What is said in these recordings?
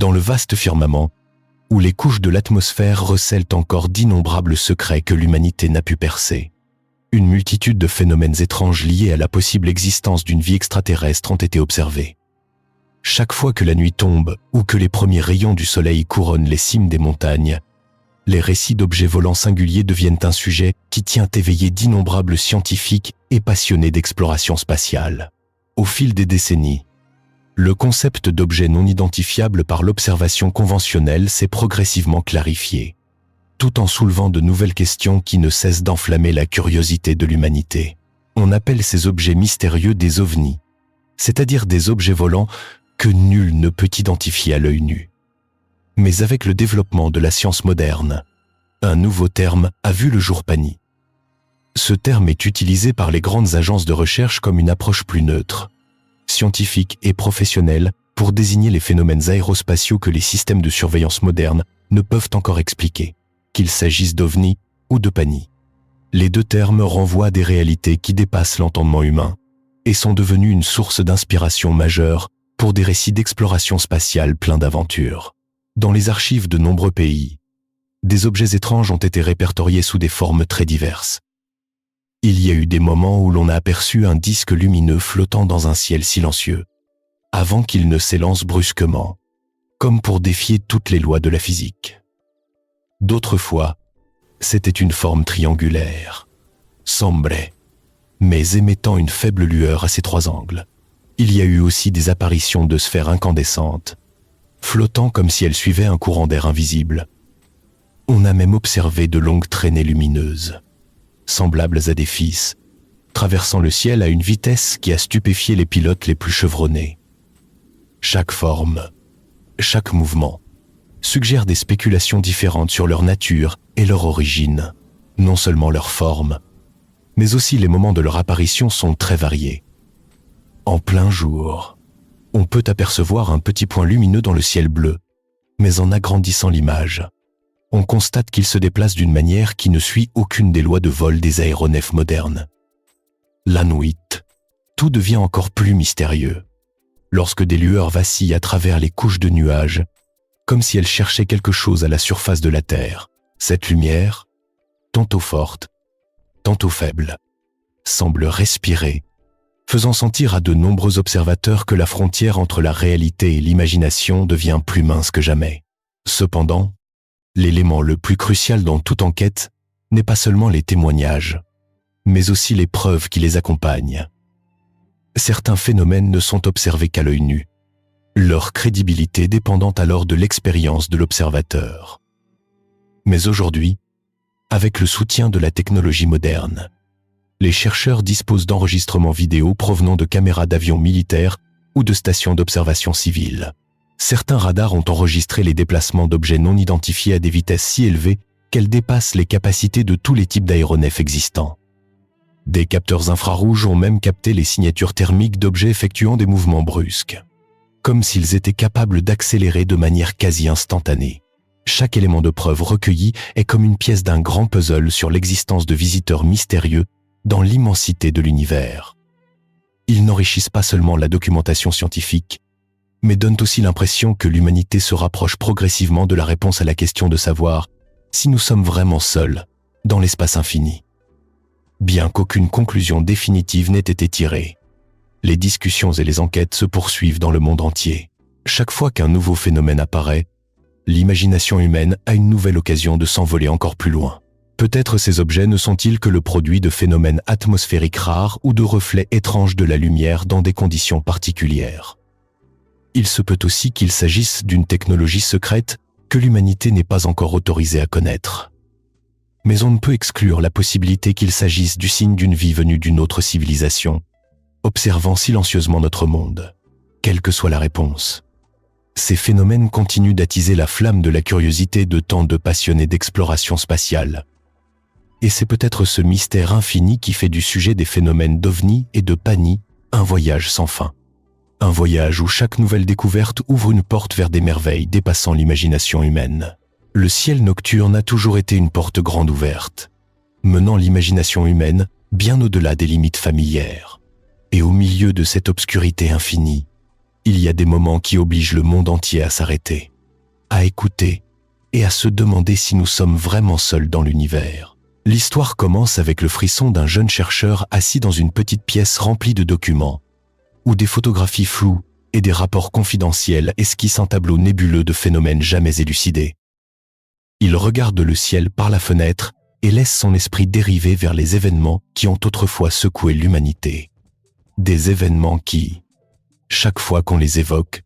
dans le vaste firmament, où les couches de l'atmosphère recèlent encore d'innombrables secrets que l'humanité n'a pu percer. Une multitude de phénomènes étranges liés à la possible existence d'une vie extraterrestre ont été observés. Chaque fois que la nuit tombe ou que les premiers rayons du soleil couronnent les cimes des montagnes, les récits d'objets volants singuliers deviennent un sujet qui tient éveillé d'innombrables scientifiques et passionnés d'exploration spatiale. Au fil des décennies, le concept d'objet non identifiable par l'observation conventionnelle s'est progressivement clarifié, tout en soulevant de nouvelles questions qui ne cessent d'enflammer la curiosité de l'humanité. On appelle ces objets mystérieux des ovnis, c'est-à-dire des objets volants que nul ne peut identifier à l'œil nu. Mais avec le développement de la science moderne, un nouveau terme a vu le jour PANI. Ce terme est utilisé par les grandes agences de recherche comme une approche plus neutre, scientifique et professionnelle pour désigner les phénomènes aérospatiaux que les systèmes de surveillance modernes ne peuvent encore expliquer, qu'il s'agisse d'OVNI ou de PANI. Les deux termes renvoient à des réalités qui dépassent l'entendement humain et sont devenus une source d'inspiration majeure pour des récits d'exploration spatiale pleins d'aventures. Dans les archives de nombreux pays, des objets étranges ont été répertoriés sous des formes très diverses. Il y a eu des moments où l'on a aperçu un disque lumineux flottant dans un ciel silencieux, avant qu'il ne s'élance brusquement, comme pour défier toutes les lois de la physique. D'autres fois, c'était une forme triangulaire, sombre, mais émettant une faible lueur à ses trois angles. Il y a eu aussi des apparitions de sphères incandescentes, flottant comme si elles suivaient un courant d'air invisible. On a même observé de longues traînées lumineuses, semblables à des fils, traversant le ciel à une vitesse qui a stupéfié les pilotes les plus chevronnés. Chaque forme, chaque mouvement, suggère des spéculations différentes sur leur nature et leur origine. Non seulement leur forme, mais aussi les moments de leur apparition sont très variés. En plein jour, on peut apercevoir un petit point lumineux dans le ciel bleu, mais en agrandissant l'image, on constate qu'il se déplace d'une manière qui ne suit aucune des lois de vol des aéronefs modernes. La nuit, tout devient encore plus mystérieux, lorsque des lueurs vacillent à travers les couches de nuages, comme si elles cherchaient quelque chose à la surface de la Terre. Cette lumière, tantôt forte, tantôt faible, semble respirer, faisant sentir à de nombreux observateurs que la frontière entre la réalité et l'imagination devient plus mince que jamais. Cependant, l'élément le plus crucial dans toute enquête n'est pas seulement les témoignages, mais aussi les preuves qui les accompagnent. Certains phénomènes ne sont observés qu'à l'œil nu, leur crédibilité dépendant alors de l'expérience de l'observateur. Mais aujourd'hui, avec le soutien de la technologie moderne, les chercheurs disposent d'enregistrements vidéo provenant de caméras d'avions militaires ou de stations d'observation civiles. Certains radars ont enregistré les déplacements d'objets non identifiés à des vitesses si élevées qu'elles dépassent les capacités de tous les types d'aéronefs existants. Des capteurs infrarouges ont même capté les signatures thermiques d'objets effectuant des mouvements brusques, comme s'ils étaient capables d'accélérer de manière quasi instantanée. Chaque élément de preuve recueilli est comme une pièce d'un grand puzzle sur l'existence de visiteurs mystérieux dans l'immensité de l'univers. Ils n'enrichissent pas seulement la documentation scientifique, mais donnent aussi l'impression que l'humanité se rapproche progressivement de la réponse à la question de savoir si nous sommes vraiment seuls dans l'espace infini. Bien qu'aucune conclusion définitive n'ait été tirée, les discussions et les enquêtes se poursuivent dans le monde entier. Chaque fois qu'un nouveau phénomène apparaît, l'imagination humaine a une nouvelle occasion de s'envoler encore plus loin. Peut-être ces objets ne sont-ils que le produit de phénomènes atmosphériques rares ou de reflets étranges de la lumière dans des conditions particulières. Il se peut aussi qu'il s'agisse d'une technologie secrète que l'humanité n'est pas encore autorisée à connaître. Mais on ne peut exclure la possibilité qu'il s'agisse du signe d'une vie venue d'une autre civilisation, observant silencieusement notre monde, quelle que soit la réponse. Ces phénomènes continuent d'attiser la flamme de la curiosité de tant de passionnés d'exploration spatiale. Et c'est peut-être ce mystère infini qui fait du sujet des phénomènes d'OVNI et de PANI un voyage sans fin. Un voyage où chaque nouvelle découverte ouvre une porte vers des merveilles dépassant l'imagination humaine. Le ciel nocturne a toujours été une porte grande ouverte, menant l'imagination humaine bien au-delà des limites familières. Et au milieu de cette obscurité infinie, il y a des moments qui obligent le monde entier à s'arrêter. à écouter et à se demander si nous sommes vraiment seuls dans l'univers. L'histoire commence avec le frisson d'un jeune chercheur assis dans une petite pièce remplie de documents, où des photographies floues et des rapports confidentiels esquissent un tableau nébuleux de phénomènes jamais élucidés. Il regarde le ciel par la fenêtre et laisse son esprit dériver vers les événements qui ont autrefois secoué l'humanité. Des événements qui, chaque fois qu'on les évoque,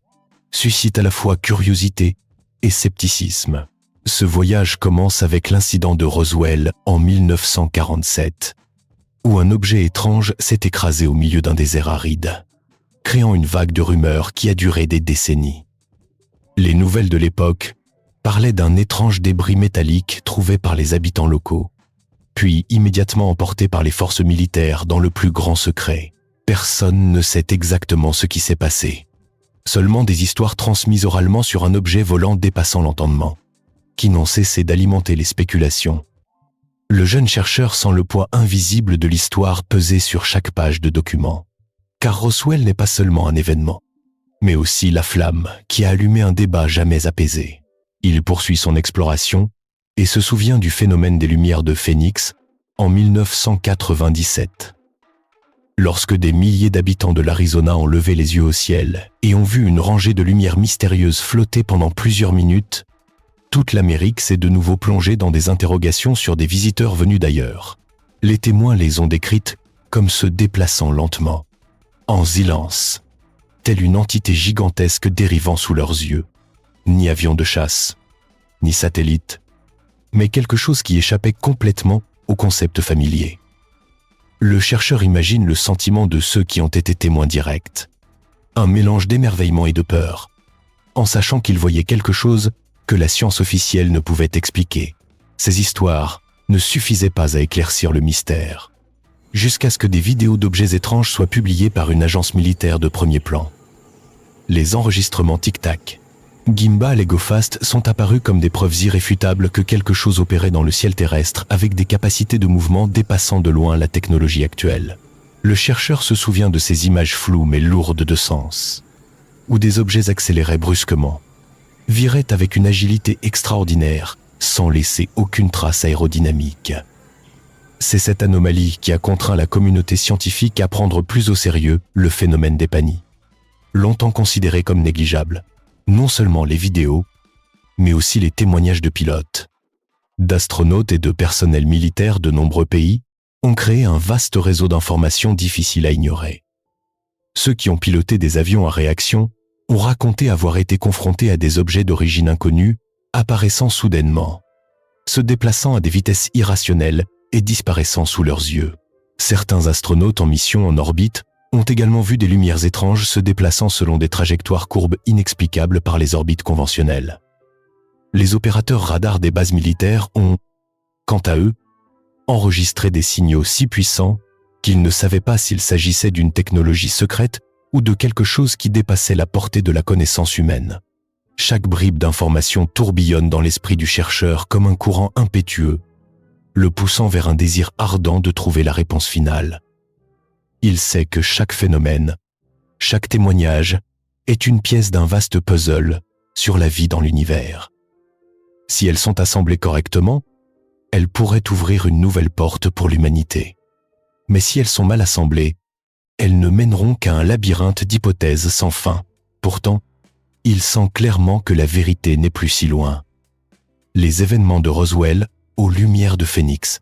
suscitent à la fois curiosité et scepticisme. Ce voyage commence avec l'incident de Roswell en 1947, où un objet étrange s'est écrasé au milieu d'un désert aride, créant une vague de rumeurs qui a duré des décennies. Les nouvelles de l'époque parlaient d'un étrange débris métallique trouvé par les habitants locaux, puis immédiatement emporté par les forces militaires dans le plus grand secret. Personne ne sait exactement ce qui s'est passé. Seulement des histoires transmises oralement sur un objet volant dépassant l'entendement, qui n'ont cessé d'alimenter les spéculations. Le jeune chercheur sent le poids invisible de l'histoire peser sur chaque page de document. Car Roswell n'est pas seulement un événement, mais aussi la flamme qui a allumé un débat jamais apaisé. Il poursuit son exploration et se souvient du phénomène des lumières de Phoenix en 1997. Lorsque des milliers d'habitants de l'Arizona ont levé les yeux au ciel et ont vu une rangée de lumières mystérieuses flotter pendant plusieurs minutes, toute l'Amérique s'est de nouveau plongée dans des interrogations sur des visiteurs venus d'ailleurs. Les témoins les ont décrites comme se déplaçant lentement, en silence, telle une entité gigantesque dérivant sous leurs yeux. Ni avion de chasse, ni satellite, mais quelque chose qui échappait complètement au concept familier. Le chercheur imagine le sentiment de ceux qui ont été témoins directs. Un mélange d'émerveillement et de peur, en sachant qu'ils voyaient quelque chose que la science officielle ne pouvait expliquer. Ces histoires ne suffisaient pas à éclaircir le mystère, jusqu'à ce que des vidéos d'objets étranges soient publiées par une agence militaire de premier plan. Les enregistrements Tic-Tac, Gimbal et GoFast sont apparus comme des preuves irréfutables que quelque chose opérait dans le ciel terrestre avec des capacités de mouvement dépassant de loin la technologie actuelle. Le chercheur se souvient de ces images floues mais lourdes de sens, où des objets accéléraient brusquement, viraient avec une agilité extraordinaire, sans laisser aucune trace aérodynamique. C'est cette anomalie qui a contraint la communauté scientifique à prendre plus au sérieux le phénomène d'Epanie, longtemps considéré comme négligeable. Non seulement les vidéos, mais aussi les témoignages de pilotes, d'astronautes et de personnels militaires de nombreux pays ont créé un vaste réseau d'informations difficiles à ignorer. Ceux qui ont piloté des avions à réaction ont raconté avoir été confrontés à des objets d'origine inconnue apparaissant soudainement, se déplaçant à des vitesses irrationnelles et disparaissant sous leurs yeux. Certains astronautes en mission en orbite ont également vu des lumières étranges se déplaçant selon des trajectoires courbes inexplicables par les orbites conventionnelles. Les opérateurs radars des bases militaires ont, quant à eux, enregistré des signaux si puissants qu'ils ne savaient pas s'il s'agissait d'une technologie secrète ou de quelque chose qui dépassait la portée de la connaissance humaine. Chaque bribe d'information tourbillonne dans l'esprit du chercheur comme un courant impétueux, le poussant vers un désir ardent de trouver la réponse finale. Il sait que chaque phénomène, chaque témoignage est une pièce d'un vaste puzzle sur la vie dans l'univers. Si elles sont assemblées correctement, elles pourraient ouvrir une nouvelle porte pour l'humanité. Mais si elles sont mal assemblées, elles ne mèneront qu'à un labyrinthe d'hypothèses sans fin. Pourtant, il sent clairement que la vérité n'est plus si loin. Les événements de Roswell aux lumières de Phoenix,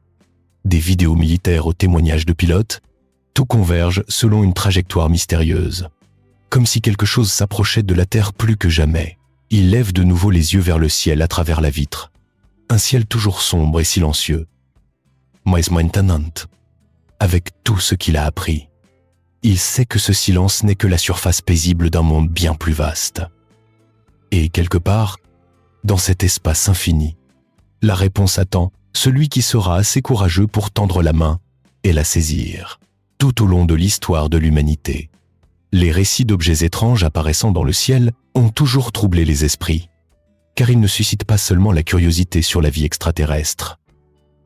des vidéos militaires aux témoignages de pilotes, tout converge selon une trajectoire mystérieuse. Comme si quelque chose s'approchait de la Terre plus que jamais. Il lève de nouveau les yeux vers le ciel à travers la vitre. Un ciel toujours sombre et silencieux. Mais maintenant, avec tout ce qu'il a appris, il sait que ce silence n'est que la surface paisible d'un monde bien plus vaste. Et quelque part, dans cet espace infini, la réponse attend celui qui sera assez courageux pour tendre la main et la saisir. Tout au long de l'histoire de l'humanité, les récits d'objets étranges apparaissant dans le ciel ont toujours troublé les esprits, car ils ne suscitent pas seulement la curiosité sur la vie extraterrestre,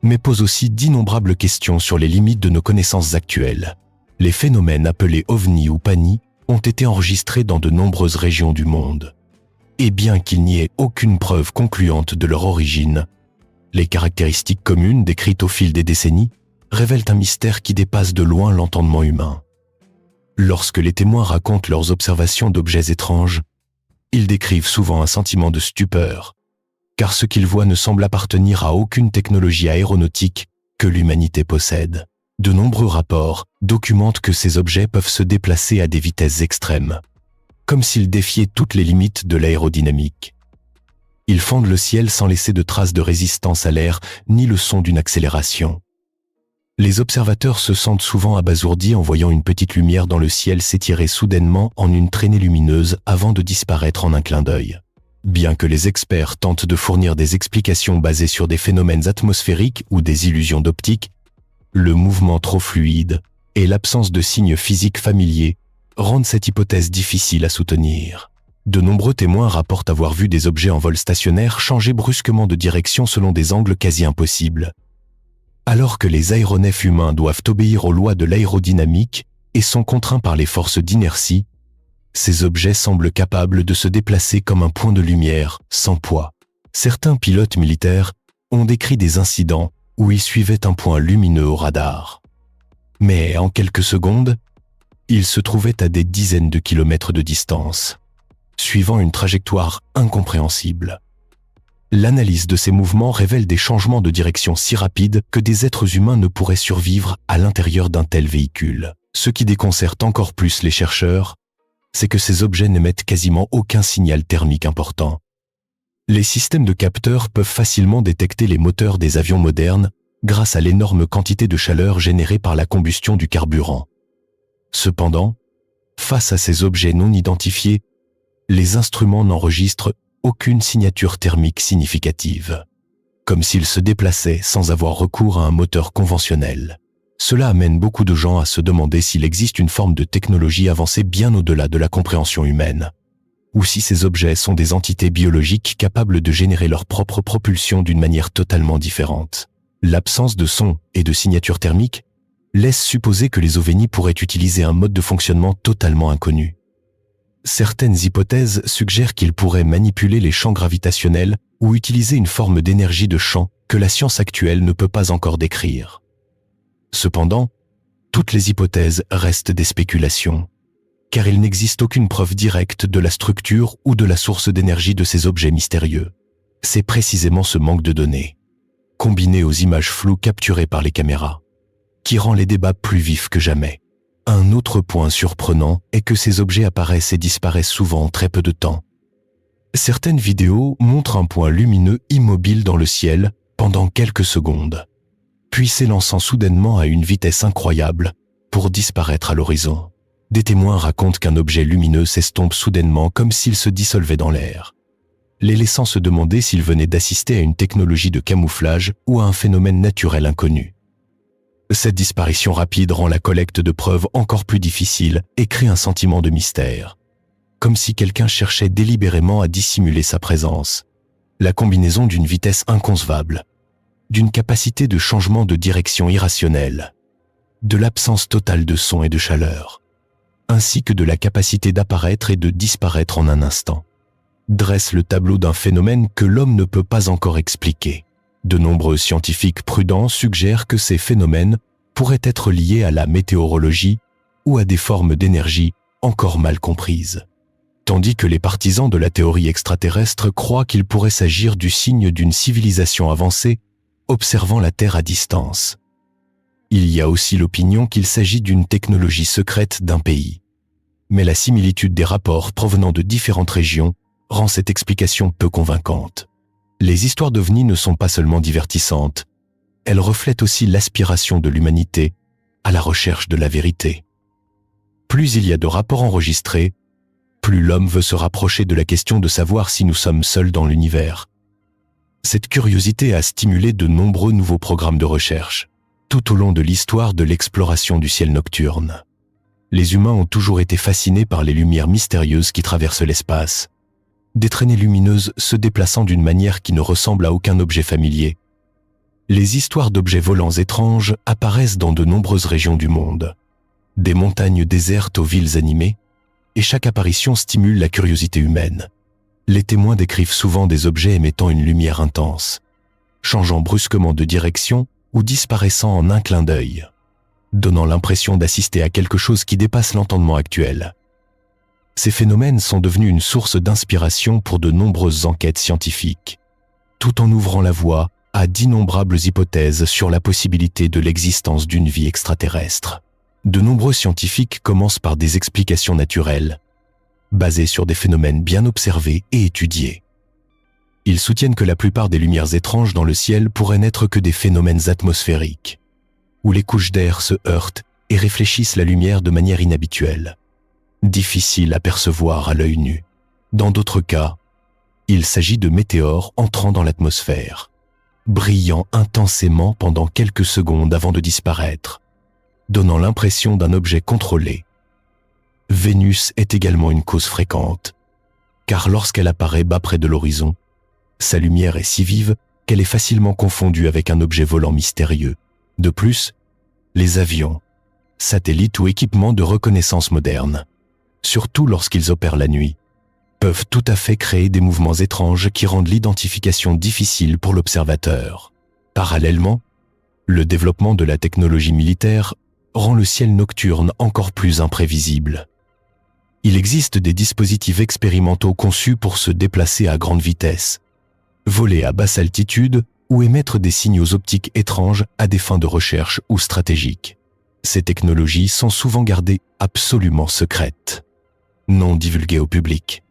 mais posent aussi d'innombrables questions sur les limites de nos connaissances actuelles. Les phénomènes appelés ovnis ou pani ont été enregistrés dans de nombreuses régions du monde, Et bien qu'il n'y ait aucune preuve concluante de leur origine, les caractéristiques communes décrites au fil des décennies révèlent un mystère qui dépasse de loin l'entendement humain. Lorsque les témoins racontent leurs observations d'objets étranges, ils décrivent souvent un sentiment de stupeur, car ce qu'ils voient ne semble appartenir à aucune technologie aéronautique que l'humanité possède. De nombreux rapports documentent que ces objets peuvent se déplacer à des vitesses extrêmes, comme s'ils défiaient toutes les limites de l'aérodynamique. Ils fendent le ciel sans laisser de traces de résistance à l'air ni le son d'une accélération. Les observateurs se sentent souvent abasourdis en voyant une petite lumière dans le ciel s'étirer soudainement en une traînée lumineuse avant de disparaître en un clin d'œil. Bien que les experts tentent de fournir des explications basées sur des phénomènes atmosphériques ou des illusions d'optique, le mouvement trop fluide et l'absence de signes physiques familiers rendent cette hypothèse difficile à soutenir. De nombreux témoins rapportent avoir vu des objets en vol stationnaire changer brusquement de direction selon des angles quasi impossibles. Alors que les aéronefs humains doivent obéir aux lois de l'aérodynamique et sont contraints par les forces d'inertie, ces objets semblent capables de se déplacer comme un point de lumière, sans poids. Certains pilotes militaires ont décrit des incidents où ils suivaient un point lumineux au radar. Mais en quelques secondes, ils se trouvaient à des dizaines de kilomètres de distance, suivant une trajectoire incompréhensible. L'analyse de ces mouvements révèle des changements de direction si rapides que des êtres humains ne pourraient survivre à l'intérieur d'un tel véhicule. Ce qui déconcerte encore plus les chercheurs, c'est que ces objets n'émettent quasiment aucun signal thermique important. Les systèmes de capteurs peuvent facilement détecter les moteurs des avions modernes grâce à l'énorme quantité de chaleur générée par la combustion du carburant. Cependant, face à ces objets non identifiés, les instruments n'enregistrent aucune signature thermique significative, comme s'ils se déplaçaient sans avoir recours à un moteur conventionnel. Cela amène beaucoup de gens à se demander s'il existe une forme de technologie avancée bien au-delà de la compréhension humaine, ou si ces objets sont des entités biologiques capables de générer leur propre propulsion d'une manière totalement différente. L'absence de son et de signature thermique laisse supposer que les ovnis pourraient utiliser un mode de fonctionnement totalement inconnu. Certaines hypothèses suggèrent qu'ils pourraient manipuler les champs gravitationnels ou utiliser une forme d'énergie de champ que la science actuelle ne peut pas encore décrire. Cependant, toutes les hypothèses restent des spéculations, car il n'existe aucune preuve directe de la structure ou de la source d'énergie de ces objets mystérieux. C'est précisément ce manque de données, combiné aux images floues capturées par les caméras, qui rend les débats plus vifs que jamais. Un autre point surprenant est que ces objets apparaissent et disparaissent souvent en très peu de temps. Certaines vidéos montrent un point lumineux immobile dans le ciel pendant quelques secondes, puis s'élançant soudainement à une vitesse incroyable pour disparaître à l'horizon. Des témoins racontent qu'un objet lumineux s'estompe soudainement comme s'il se dissolvait dans l'air, les laissant se demander s'ils venaient d'assister à une technologie de camouflage ou à un phénomène naturel inconnu. Cette disparition rapide rend la collecte de preuves encore plus difficile et crée un sentiment de mystère, comme si quelqu'un cherchait délibérément à dissimuler sa présence. La combinaison d'une vitesse inconcevable, d'une capacité de changement de direction irrationnelle, de l'absence totale de son et de chaleur, ainsi que de la capacité d'apparaître et de disparaître en un instant, dresse le tableau d'un phénomène que l'homme ne peut pas encore expliquer. De nombreux scientifiques prudents suggèrent que ces phénomènes pourraient être liés à la météorologie ou à des formes d'énergie encore mal comprises, tandis que les partisans de la théorie extraterrestre croient qu'il pourrait s'agir du signe d'une civilisation avancée observant la Terre à distance. Il y a aussi l'opinion qu'il s'agit d'une technologie secrète d'un pays, mais la similitude des rapports provenant de différentes régions rend cette explication peu convaincante. Les histoires d'ovnis ne sont pas seulement divertissantes, elles reflètent aussi l'aspiration de l'humanité à la recherche de la vérité. Plus il y a de rapports enregistrés, plus l'homme veut se rapprocher de la question de savoir si nous sommes seuls dans l'univers. Cette curiosité a stimulé de nombreux nouveaux programmes de recherche, tout au long de l'histoire de l'exploration du ciel nocturne. Les humains ont toujours été fascinés par les lumières mystérieuses qui traversent l'espace, des traînées lumineuses se déplaçant d'une manière qui ne ressemble à aucun objet familier. Les histoires d'objets volants étranges apparaissent dans de nombreuses régions du monde, des montagnes désertes aux villes animées, et chaque apparition stimule la curiosité humaine, Les témoins décrivent souvent des objets émettant une lumière intense, changeant brusquement de direction ou disparaissant en un clin d'œil, donnant l'impression d'assister à quelque chose qui dépasse l'entendement actuel. Ces phénomènes sont devenus une source d'inspiration pour de nombreuses enquêtes scientifiques, tout en ouvrant la voie à d'innombrables hypothèses sur la possibilité de l'existence d'une vie extraterrestre. De nombreux scientifiques commencent par des explications naturelles, basées sur des phénomènes bien observés et étudiés. Ils soutiennent que la plupart des lumières étranges dans le ciel pourraient n'être que des phénomènes atmosphériques, où les couches d'air se heurtent et réfléchissent la lumière de manière inhabituelle, difficile à percevoir à l'œil nu. Dans d'autres cas, il s'agit de météores entrant dans l'atmosphère, brillant intensément pendant quelques secondes avant de disparaître, donnant l'impression d'un objet contrôlé. Vénus est également une cause fréquente, car lorsqu'elle apparaît bas près de l'horizon, sa lumière est si vive qu'elle est facilement confondue avec un objet volant mystérieux. De plus, les avions, satellites ou équipements de reconnaissance modernes, surtout lorsqu'ils opèrent la nuit, peuvent tout à fait créer des mouvements étranges qui rendent l'identification difficile pour l'observateur. Parallèlement, le développement de la technologie militaire rend le ciel nocturne encore plus imprévisible. Il existe des dispositifs expérimentaux conçus pour se déplacer à grande vitesse, voler à basse altitude ou émettre des signaux optiques étranges à des fins de recherche ou stratégiques. Ces technologies sont souvent gardées absolument secrètes, non divulguées au public,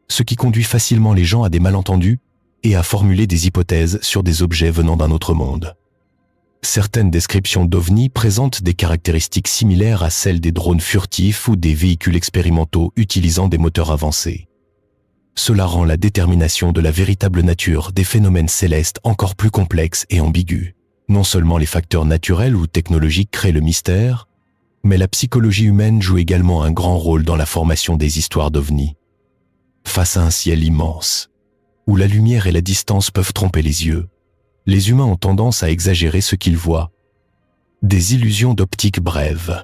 ce qui conduit facilement les gens à des malentendus et à formuler des hypothèses sur des objets venant d'un autre monde. Certaines descriptions d'OVNI présentent des caractéristiques similaires à celles des drones furtifs ou des véhicules expérimentaux utilisant des moteurs avancés. Cela rend la détermination de la véritable nature des phénomènes célestes encore plus complexe et ambiguë. Non seulement les facteurs naturels ou technologiques créent le mystère, mais la psychologie humaine joue également un grand rôle dans la formation des histoires d'OVNI. Face à un ciel immense, où la lumière et la distance peuvent tromper les yeux, les humains ont tendance à exagérer ce qu'ils voient. Des illusions d'optique brèves,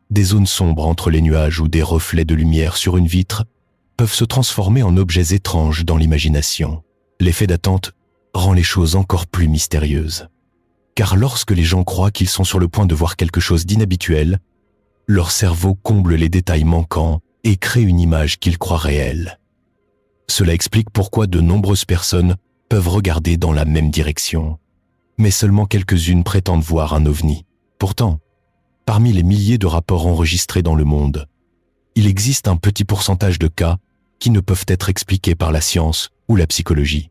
des zones sombres entre les nuages ou des reflets de lumière sur une vitre peuvent se transformer en objets étranges dans l'imagination. L'effet d'attente rend les choses encore plus mystérieuses. Car lorsque les gens croient qu'ils sont sur le point de voir quelque chose d'inhabituel, leur cerveau comble les détails manquants et crée une image qu'ils croient réelle. Cela explique pourquoi de nombreuses personnes peuvent regarder dans la même direction, mais seulement quelques-unes prétendent voir un ovni. Pourtant, parmi les milliers de rapports enregistrés dans le monde, il existe un petit pourcentage de cas qui ne peuvent être expliqués par la science ou la psychologie.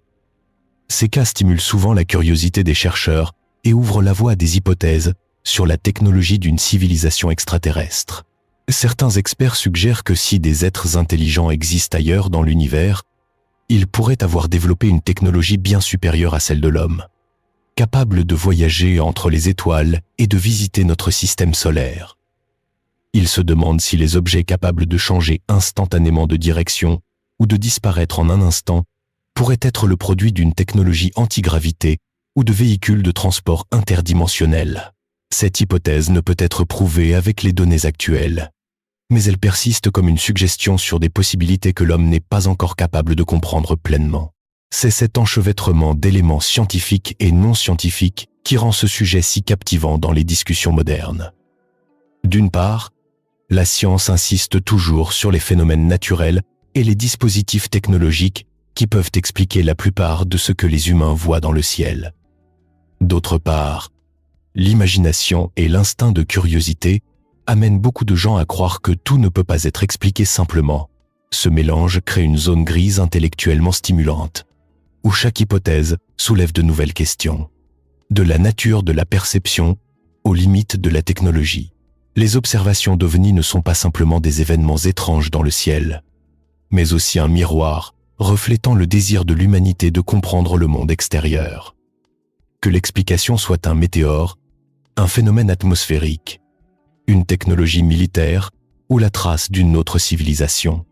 Ces cas stimulent souvent la curiosité des chercheurs et ouvrent la voie à des hypothèses sur la technologie d'une civilisation extraterrestre. Certains experts suggèrent que si des êtres intelligents existent ailleurs dans l'univers, ils pourraient avoir développé une technologie bien supérieure à celle de l'homme, capable de voyager entre les étoiles et de visiter notre système solaire. Ils se demandent si les objets capables de changer instantanément de direction ou de disparaître en un instant pourraient être le produit d'une technologie antigravité ou de véhicules de transport interdimensionnels. Cette hypothèse ne peut être prouvée avec les données actuelles, mais elle persiste comme une suggestion sur des possibilités que l'homme n'est pas encore capable de comprendre pleinement. C'est cet enchevêtrement d'éléments scientifiques et non scientifiques qui rend ce sujet si captivant dans les discussions modernes. D'une part, la science insiste toujours sur les phénomènes naturels et les dispositifs technologiques qui peuvent expliquer la plupart de ce que les humains voient dans le ciel. D'autre part, l'imagination et l'instinct de curiosité amènent beaucoup de gens à croire que tout ne peut pas être expliqué simplement. Ce mélange crée une zone grise intellectuellement stimulante, où chaque hypothèse soulève de nouvelles questions, de la nature de la perception aux limites de la technologie. Les observations d'OVNI ne sont pas simplement des événements étranges dans le ciel, mais aussi un miroir reflétant le désir de l'humanité de comprendre le monde extérieur. Que l'explication soit un météore, un phénomène atmosphérique, une technologie militaire ou la trace d'une autre civilisation.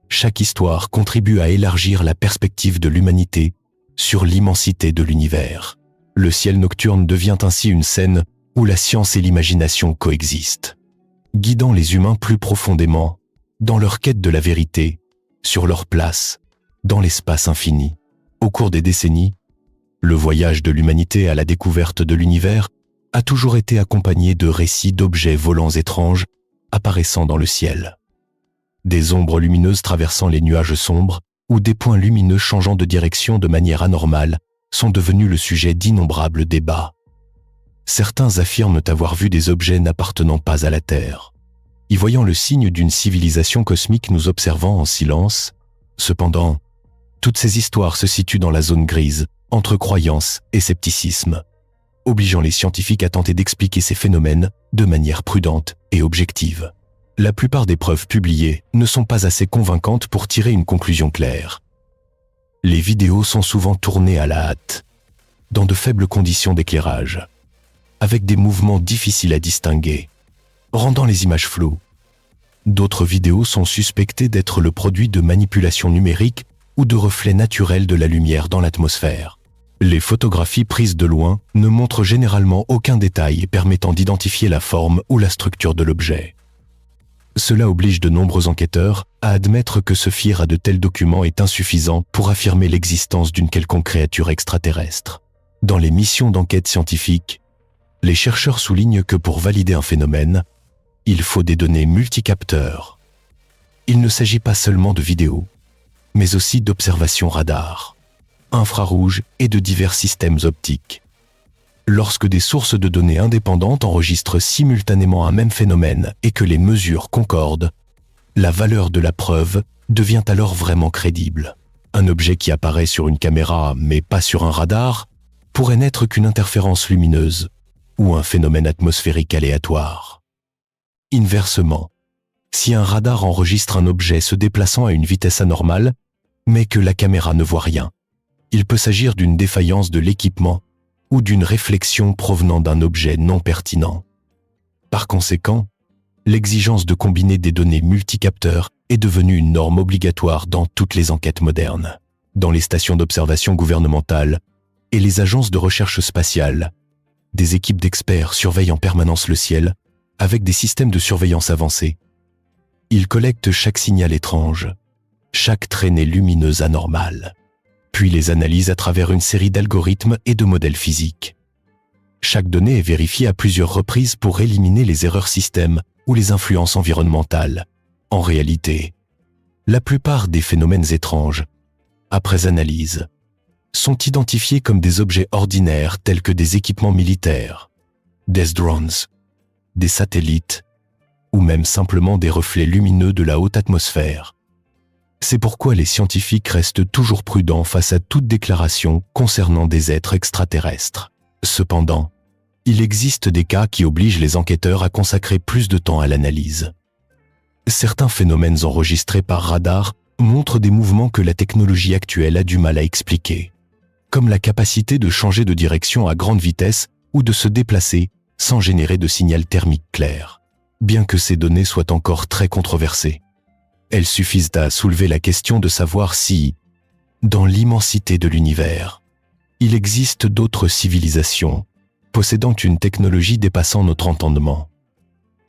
Chaque histoire contribue à élargir la perspective de l'humanité sur l'immensité de l'univers. Le ciel nocturne devient ainsi une scène où la science et l'imagination coexistent, guidant les humains plus profondément dans leur quête de la vérité, sur leur place dans l'espace infini. Au cours des décennies, le voyage de l'humanité à la découverte de l'univers a toujours été accompagné de récits d'objets volants étranges apparaissant dans le ciel. Des ombres lumineuses traversant les nuages sombres ou des points lumineux changeant de direction de manière anormale sont devenus le sujet d'innombrables débats. Certains affirment avoir vu des objets n'appartenant pas à la Terre, y voyant le signe d'une civilisation cosmique nous observant en silence. Cependant, toutes ces histoires se situent dans la zone grise, entre croyance et scepticisme, obligeant les scientifiques à tenter d'expliquer ces phénomènes de manière prudente et objective. La plupart des preuves publiées ne sont pas assez convaincantes pour tirer une conclusion claire. Les vidéos sont souvent tournées à la hâte, dans de faibles conditions d'éclairage, avec des mouvements difficiles à distinguer, rendant les images floues. D'autres vidéos sont suspectées d'être le produit de manipulations numériques ou de reflets naturels de la lumière dans l'atmosphère. Les photographies prises de loin ne montrent généralement aucun détail permettant d'identifier la forme ou la structure de l'objet. Cela oblige de nombreux enquêteurs à admettre que se fier à de tels documents est insuffisant pour affirmer l'existence d'une quelconque créature extraterrestre. Dans les missions d'enquête scientifique, les chercheurs soulignent que pour valider un phénomène, il faut des données multicapteurs. Il ne s'agit pas seulement de vidéos, mais aussi d'observations radar, infrarouges et de divers systèmes optiques. Lorsque des sources de données indépendantes enregistrent simultanément un même phénomène et que les mesures concordent, la valeur de la preuve devient alors vraiment crédible. Un objet qui apparaît sur une caméra mais pas sur un radar pourrait n'être qu'une interférence lumineuse ou un phénomène atmosphérique aléatoire. Inversement, si un radar enregistre un objet se déplaçant à une vitesse anormale, mais que la caméra ne voit rien, il peut s'agir d'une défaillance de l'équipement ou d'une réflexion provenant d'un objet non pertinent. Par conséquent, l'exigence de combiner des données multicapteurs est devenue une norme obligatoire dans toutes les enquêtes modernes. Dans les stations d'observation gouvernementales et les agences de recherche spatiale, des équipes d'experts surveillent en permanence le ciel avec des systèmes de surveillance avancés. Ils collectent chaque signal étrange, chaque traînée lumineuse anormale, puis les analysent à travers une série d'algorithmes et de modèles physiques. Chaque donnée est vérifiée à plusieurs reprises pour éliminer les erreurs système ou les influences environnementales. En réalité, la plupart des phénomènes étranges, après analyse, sont identifiés comme des objets ordinaires tels que des équipements militaires, des drones, des satellites, ou même simplement des reflets lumineux de la haute atmosphère. C'est pourquoi les scientifiques restent toujours prudents face à toute déclaration concernant des êtres extraterrestres. Cependant, il existe des cas qui obligent les enquêteurs à consacrer plus de temps à l'analyse. Certains phénomènes enregistrés par radar montrent des mouvements que la technologie actuelle a du mal à expliquer, comme la capacité de changer de direction à grande vitesse ou de se déplacer sans générer de signal thermique clair. Bien que ces données soient encore très controversées, elles suffisent à soulever la question de savoir si, dans l'immensité de l'univers, il existe d'autres civilisations possédant une technologie dépassant notre entendement.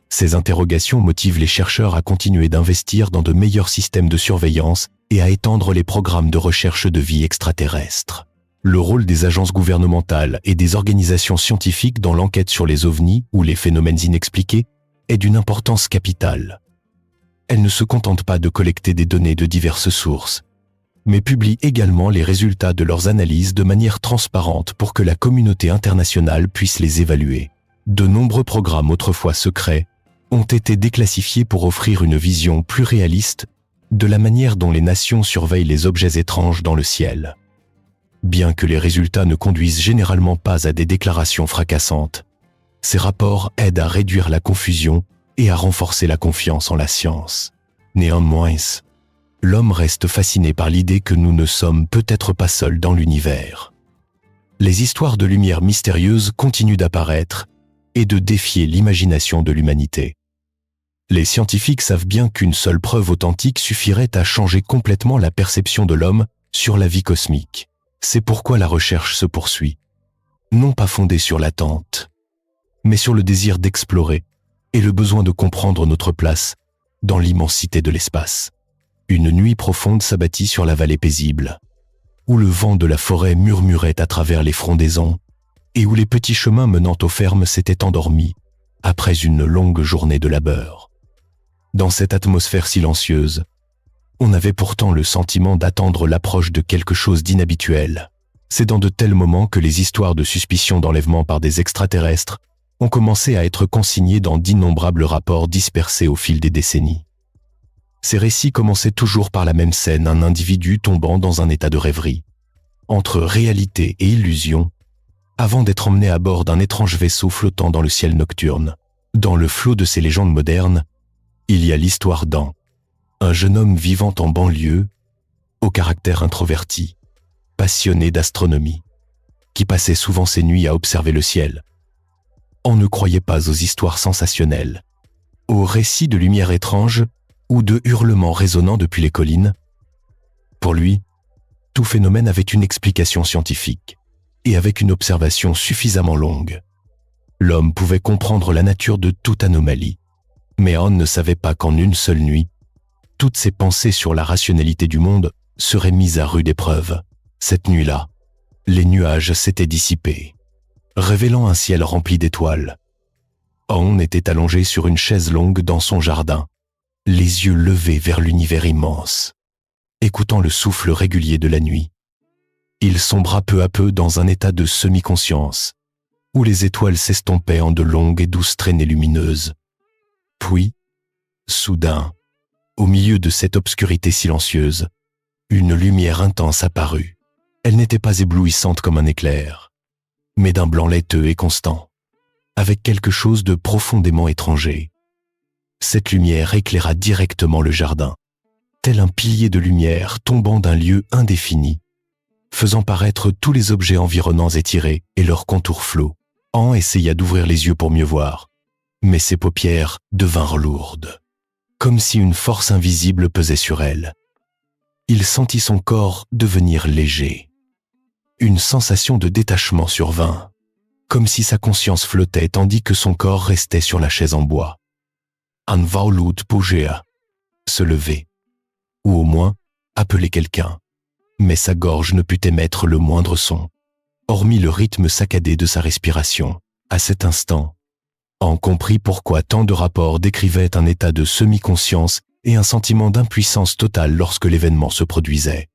Ces interrogations motivent les chercheurs à continuer d'investir dans de meilleurs systèmes de surveillance et à étendre les programmes de recherche de vie extraterrestre. Le rôle des agences gouvernementales et des organisations scientifiques dans l'enquête sur les ovnis ou les phénomènes inexpliqués est d'une importance capitale. Elles ne se contentent pas de collecter des données de diverses sources, mais publient également les résultats de leurs analyses de manière transparente pour que la communauté internationale puisse les évaluer. De nombreux programmes autrefois secrets ont été déclassifiés pour offrir une vision plus réaliste de la manière dont les nations surveillent les objets étranges dans le ciel. Bien que les résultats ne conduisent généralement pas à des déclarations fracassantes, ces rapports aident à réduire la confusion et à renforcer la confiance en la science. Néanmoins, l'homme reste fasciné par l'idée que nous ne sommes peut-être pas seuls dans l'univers. Les histoires de lumière mystérieuses continuent d'apparaître et de défier l'imagination de l'humanité. Les scientifiques savent bien qu'une seule preuve authentique suffirait à changer complètement la perception de l'homme sur la vie cosmique. C'est pourquoi la recherche se poursuit, non pas fondée sur l'attente, mais sur le désir d'explorer et le besoin de comprendre notre place dans l'immensité de l'espace. Une nuit profonde s'abattit sur la vallée paisible, où le vent de la forêt murmurait à travers les frondaisons et où les petits chemins menant aux fermes s'étaient endormis après une longue journée de labeur. Dans cette atmosphère silencieuse, on avait pourtant le sentiment d'attendre l'approche de quelque chose d'inhabituel. C'est dans de tels moments que les histoires de suspicion d'enlèvement par des extraterrestres ont commencé à être consignées dans d'innombrables rapports dispersés au fil des décennies. Ces récits commençaient toujours par la même scène, un individu tombant dans un état de rêverie, entre réalité et illusion, avant d'être emmené à bord d'un étrange vaisseau flottant dans le ciel nocturne. Dans le flot de ces légendes modernes, il y a l'histoire d'An, un jeune homme vivant en banlieue, au caractère introverti, passionné d'astronomie, qui passait souvent ses nuits à observer le ciel. On ne croyait pas aux histoires sensationnelles, aux récits de lumière étrange ou de hurlements résonnant depuis les collines. Pour lui, tout phénomène avait une explication scientifique, et avec une observation suffisamment longue, l'homme pouvait comprendre la nature de toute anomalie. Mais An ne savait pas qu'en une seule nuit, toutes ses pensées sur la rationalité du monde seraient mises à rude épreuve. Cette nuit-là, les nuages s'étaient dissipés, révélant un ciel rempli d'étoiles. An était allongé sur une chaise longue dans son jardin, les yeux levés vers l'univers immense, écoutant le souffle régulier de la nuit. Il sombra peu à peu dans un état de semi-conscience, où les étoiles s'estompaient en de longues et douces traînées lumineuses. Puis, soudain, au milieu de cette obscurité silencieuse, une lumière intense apparut. Elle n'était pas éblouissante comme un éclair, mais d'un blanc laiteux et constant, avec quelque chose de profondément étranger. Cette lumière éclaira directement le jardin, tel un pilier de lumière tombant d'un lieu indéfini, faisant paraître tous les objets environnants étirés et leurs contours flous. An essaya d'ouvrir les yeux pour mieux voir, mais ses paupières devinrent lourdes, comme si une force invisible pesait sur elle. Il sentit son corps devenir léger. Une sensation de détachement survint, comme si sa conscience flottait tandis que son corps restait sur la chaise en bois. Han voulut bouger, se lever, ou au moins appeler quelqu'un, mais sa gorge ne put émettre le moindre son, hormis le rythme saccadé de sa respiration. À cet instant, An comprit pourquoi tant de rapports décrivaient un état de semi-conscience et un sentiment d'impuissance totale lorsque l'événement se produisait.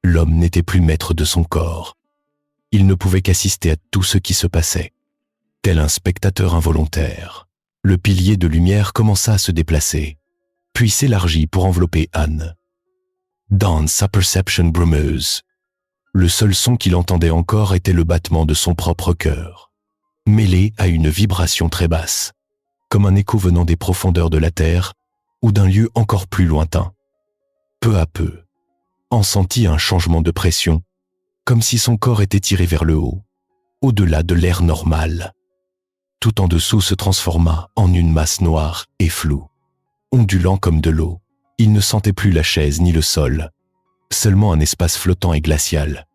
L'homme n'était plus maître de son corps. Il ne pouvait qu'assister à tout ce qui se passait. Tel un spectateur involontaire, le pilier de lumière commença à se déplacer, puis s'élargit pour envelopper Anne. Dans sa perception brumeuse, le seul son qu'il entendait encore était le battement de son propre cœur, mêlé à une vibration très basse, comme un écho venant des profondeurs de la terre ou d'un lieu encore plus lointain. Peu à peu, An sentit un changement de pression, comme si son corps était tiré vers le haut, au-delà de l'air normal. Tout en dessous se transforma en une masse noire et floue, ondulant comme de l'eau. Il ne sentait plus la chaise ni le sol, seulement un espace flottant et glacial,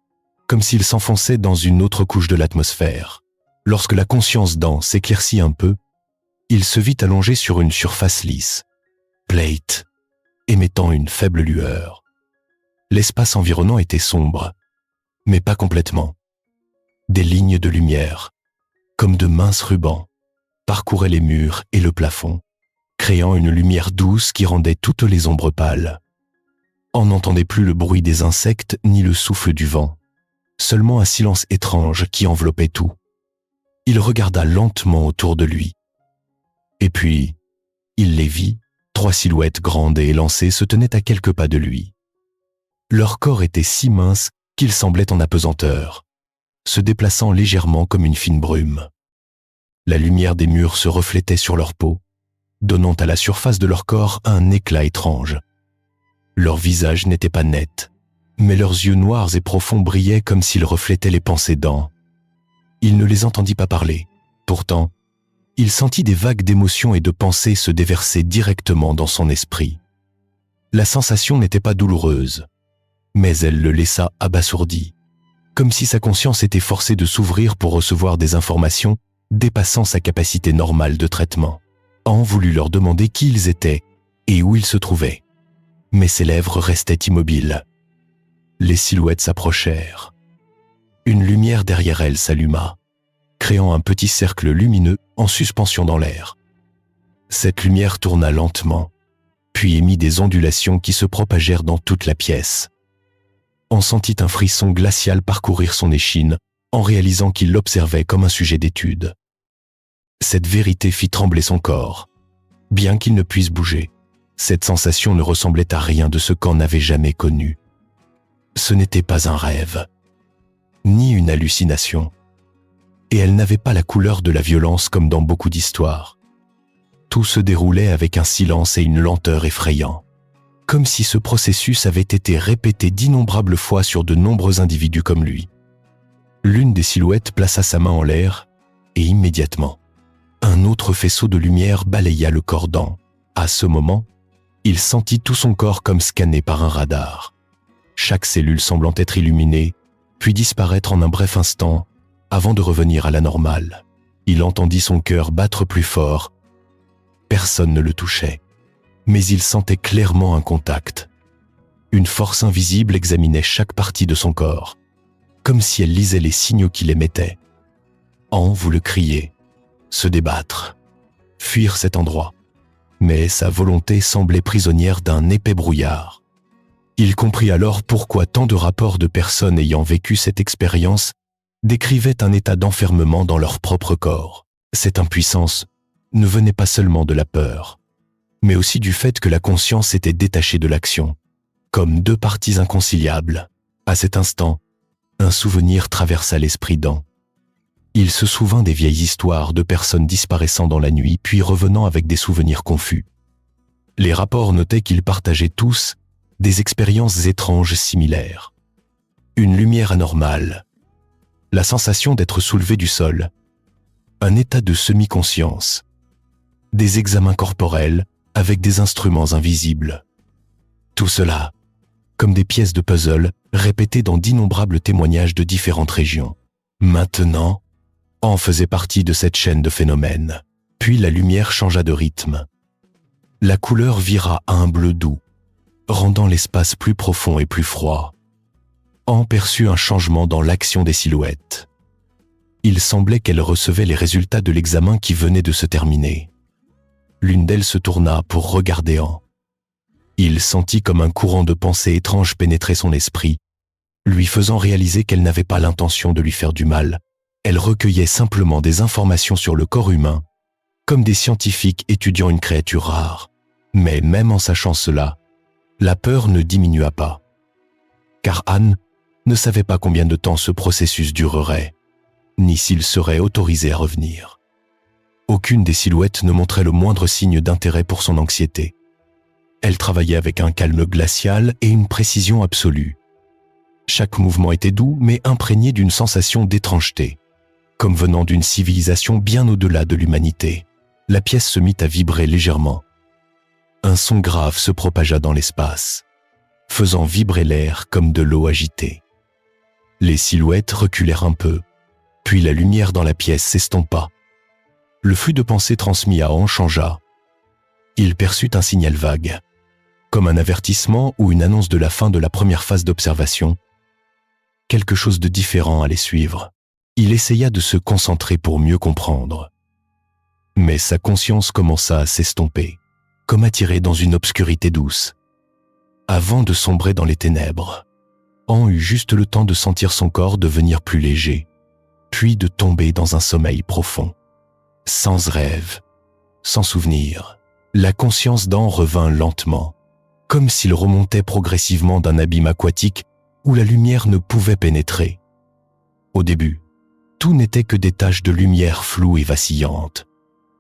comme s'il s'enfonçait dans une autre couche de l'atmosphère. Lorsque la conscience d'An s'éclaircit un peu, il se vit allongé sur une surface lisse, plate, émettant une faible lueur. L'espace environnant était sombre, mais pas complètement. Des lignes de lumière, comme de minces rubans, parcouraient les murs et le plafond, créant une lumière douce qui rendait toutes les ombres pâles. On n'entendait plus le bruit des insectes ni le souffle du vent, seulement un silence étrange qui enveloppait tout. Il regarda lentement autour de lui. Et puis, il les vit, 3 silhouettes grandes et élancées se tenaient à quelques pas de lui. Leur corps était si mince qu'ils semblaient en apesanteur, se déplaçant légèrement comme une fine brume. La lumière des murs se reflétait sur leur peau, donnant à la surface de leur corps un éclat étrange. Leur visage n'était pas net, mais leurs yeux noirs et profonds brillaient comme s'ils reflétaient les pensées d'An. Il ne les entendit pas parler. Pourtant, il sentit des vagues d'émotions et de pensées se déverser directement dans son esprit. La sensation n'était pas douloureuse, mais elle le laissa abasourdi, comme si sa conscience était forcée de s'ouvrir pour recevoir des informations dépassant sa capacité normale de traitement. An voulut leur demander qui ils étaient et où ils se trouvaient. mais ses lèvres restaient immobiles. Les silhouettes s'approchèrent. Une lumière derrière elles s'alluma, créant un petit cercle lumineux en suspension dans l'air. Cette lumière tourna lentement, puis émit des ondulations qui se propagèrent dans toute la pièce. On sentit un frisson glacial parcourir son échine en réalisant qu'il l'observait comme un sujet d'étude. Cette vérité fit trembler son corps. Bien qu'il ne puisse bouger, cette sensation ne ressemblait à rien de ce qu'en avait jamais connu. Ce n'était pas un rêve, ni une hallucination. Et elle n'avait pas la couleur de la violence comme dans beaucoup d'histoires. Tout se déroulait avec un silence et une lenteur effrayants, comme si ce processus avait été répété d'innombrables fois sur de nombreux individus comme lui. L'une des silhouettes plaça sa main en l'air et immédiatement, un autre faisceau de lumière balaya le cordon. À ce moment, il sentit tout son corps comme scanné par un radar. Chaque cellule semblant être illuminée, puis disparaître en un bref instant, avant de revenir à la normale. Il entendit son cœur battre plus fort. Personne ne le touchait, mais il sentait clairement un contact. Une force invisible examinait chaque partie de son corps, comme si elle lisait les signaux qu'il émettait. En voulait crier, se débattre, fuir cet endroit, mais sa volonté semblait prisonnière d'un épais brouillard. Il comprit alors pourquoi tant de rapports de personnes ayant vécu cette expérience décrivaient un état d'enfermement dans leur propre corps. Cette impuissance ne venait pas seulement de la peur, mais aussi du fait que la conscience était détachée de l'action, comme deux parties inconciliables. À cet instant, un souvenir traversa l'esprit d'An. Il se souvint des vieilles histoires de personnes disparaissant dans la nuit puis revenant avec des souvenirs confus. Les rapports notaient qu'ils partageaient tous des expériences étranges similaires. Une lumière anormale, la sensation d'être soulevé du sol, un état de semi-conscience, des examens corporels avec des instruments invisibles. Tout cela, comme des pièces de puzzle répétées dans d'innombrables témoignages de différentes régions. Maintenant, An faisait partie de cette chaîne de phénomènes. Puis la lumière changea de rythme. La couleur vira à un bleu doux, rendant l'espace plus profond et plus froid. An perçut un changement dans l'action des silhouettes. Il semblait qu'elles recevaient les résultats de l'examen qui venait de se terminer. L'une d'elles se tourna pour regarder An. Il sentit comme un courant de pensées étranges pénétrer son esprit, lui faisant réaliser qu'elle n'avait pas l'intention de lui faire du mal. Elle recueillait simplement des informations sur le corps humain, comme des scientifiques étudiant une créature rare. Mais même en sachant cela, la peur ne diminua pas. Car Anne ne savait pas combien de temps ce processus durerait, ni s'il serait autorisé à revenir. Aucune des silhouettes ne montrait le moindre signe d'intérêt pour son anxiété. Elle travaillait avec un calme glacial et une précision absolue. Chaque mouvement était doux, mais imprégné d'une sensation d'étrangeté, comme venant d'une civilisation bien au-delà de l'humanité. La pièce se mit à vibrer légèrement. Un son grave se propagea dans l'espace, faisant vibrer l'air comme de l'eau agitée. Les silhouettes reculèrent un peu, puis la lumière dans la pièce s'estompa. Le flux de pensée transmis à An changea. Il perçut un signal vague, comme un avertissement ou une annonce de la fin de la première phase d'observation. Quelque chose de différent allait suivre. Il essaya de se concentrer pour mieux comprendre. Mais sa conscience commença à s'estomper, comme attirée dans une obscurité douce. Avant de sombrer dans les ténèbres, An eut juste le temps de sentir son corps devenir plus léger, puis de tomber dans un sommeil profond. Sans rêve, sans souvenir, la conscience d'An revint lentement, comme s'il remontait progressivement d'un abîme aquatique où la lumière ne pouvait pénétrer. Au début, tout n'était que des taches de lumière floues et vacillantes,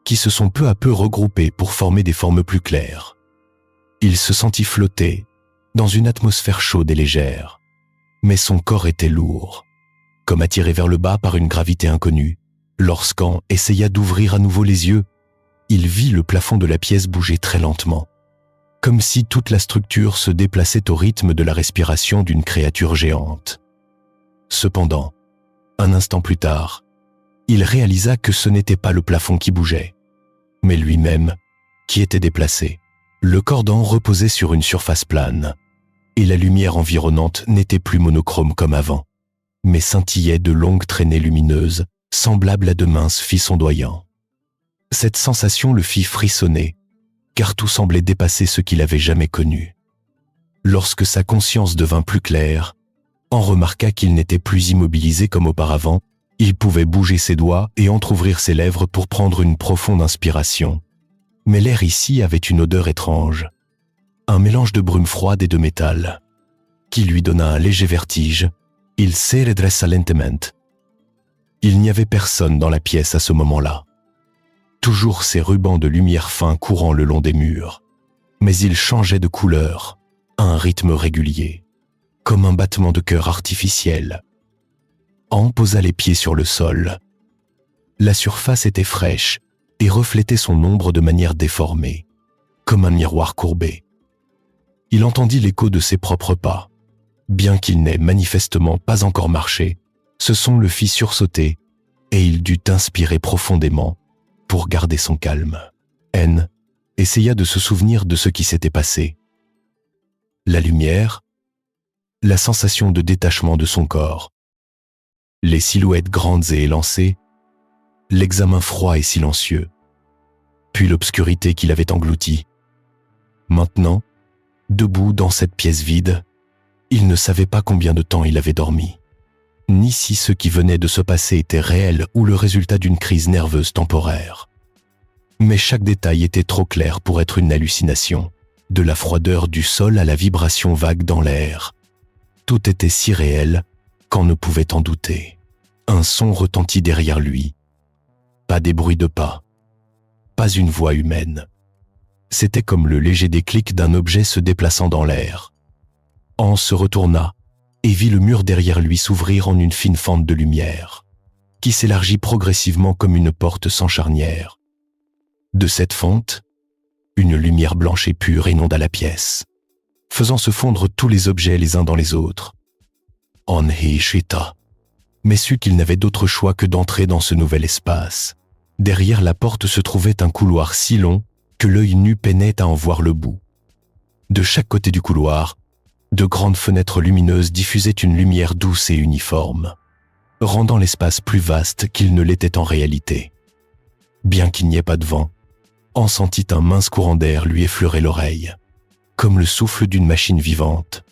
qui se sont peu à peu regroupées pour former des formes plus claires. Il se sentit flotter dans une atmosphère chaude et légère, mais son corps était lourd, comme attiré vers le bas par une gravité inconnue. Lorsqu'An essaya d'ouvrir à nouveau les yeux, il vit le plafond de la pièce bouger très lentement, comme si toute la structure se déplaçait au rythme de la respiration d'une créature géante. Cependant, un instant plus tard, il réalisa que ce n'était pas le plafond qui bougeait, mais lui-même qui était déplacé. Le corps d'An reposait sur une surface plane, et la lumière environnante n'était plus monochrome comme avant, mais scintillait de longues traînées lumineuses, semblables à de minces fils ondoyants. Cette sensation le fit frissonner, car tout semblait dépasser ce qu'il avait jamais connu. Lorsque sa conscience devint plus claire, An remarqua qu'il n'était plus immobilisé comme auparavant, il pouvait bouger ses doigts et entr'ouvrir ses lèvres pour prendre une profonde inspiration. Mais l'air ici avait une odeur étrange, un mélange de brume froide et de métal, qui lui donna un léger vertige. Il se redressa lentement. Il n'y avait personne dans la pièce à ce moment-là. Toujours ces rubans de lumière fin courant le long des murs, mais ils changeaient de couleur, à un rythme régulier, comme un battement de cœur artificiel. An posa les pieds sur le sol. La surface était fraîche et reflétait son ombre de manière déformée, comme un miroir courbé. Il entendit l'écho de ses propres pas. Bien qu'il n'ait manifestement pas encore marché, ce son le fit sursauter et il dut inspirer profondément pour garder son calme. N essaya de se souvenir de ce qui s'était passé. La lumière, la sensation de détachement de son corps, les silhouettes grandes et élancées, l'examen froid et silencieux, puis l'obscurité qui l'avait englouti. Maintenant, debout dans cette pièce vide, il ne savait pas combien de temps il avait dormi, ni si ce qui venait de se passer était réel ou le résultat d'une crise nerveuse temporaire. Mais chaque détail était trop clair pour être une hallucination, de la froideur du sol à la vibration vague dans l'air. Tout était si réel qu'An ne pouvait en douter. Un son retentit derrière lui. Pas des bruits de pas, pas une voix humaine. C'était comme le léger déclic d'un objet se déplaçant dans l'air. An se retourna et vit le mur derrière lui s'ouvrir en une fine fente de lumière, qui s'élargit progressivement comme une porte sans charnière. De cette fente, une lumière blanche et pure inonda la pièce, faisant se fondre tous les objets les uns dans les autres. An héchita, mais sut qu'il n'avait d'autre choix que d'entrer dans ce nouvel espace. Derrière la porte se trouvait un couloir si long que l'œil nu peinait à en voir le bout. De chaque côté du couloir, de grandes fenêtres lumineuses diffusaient une lumière douce et uniforme, rendant l'espace plus vaste qu'il ne l'était en réalité. Bien qu'il n'y ait pas de vent, An sentit un mince courant d'air lui effleurer l'oreille, comme le souffle d'une machine vivante.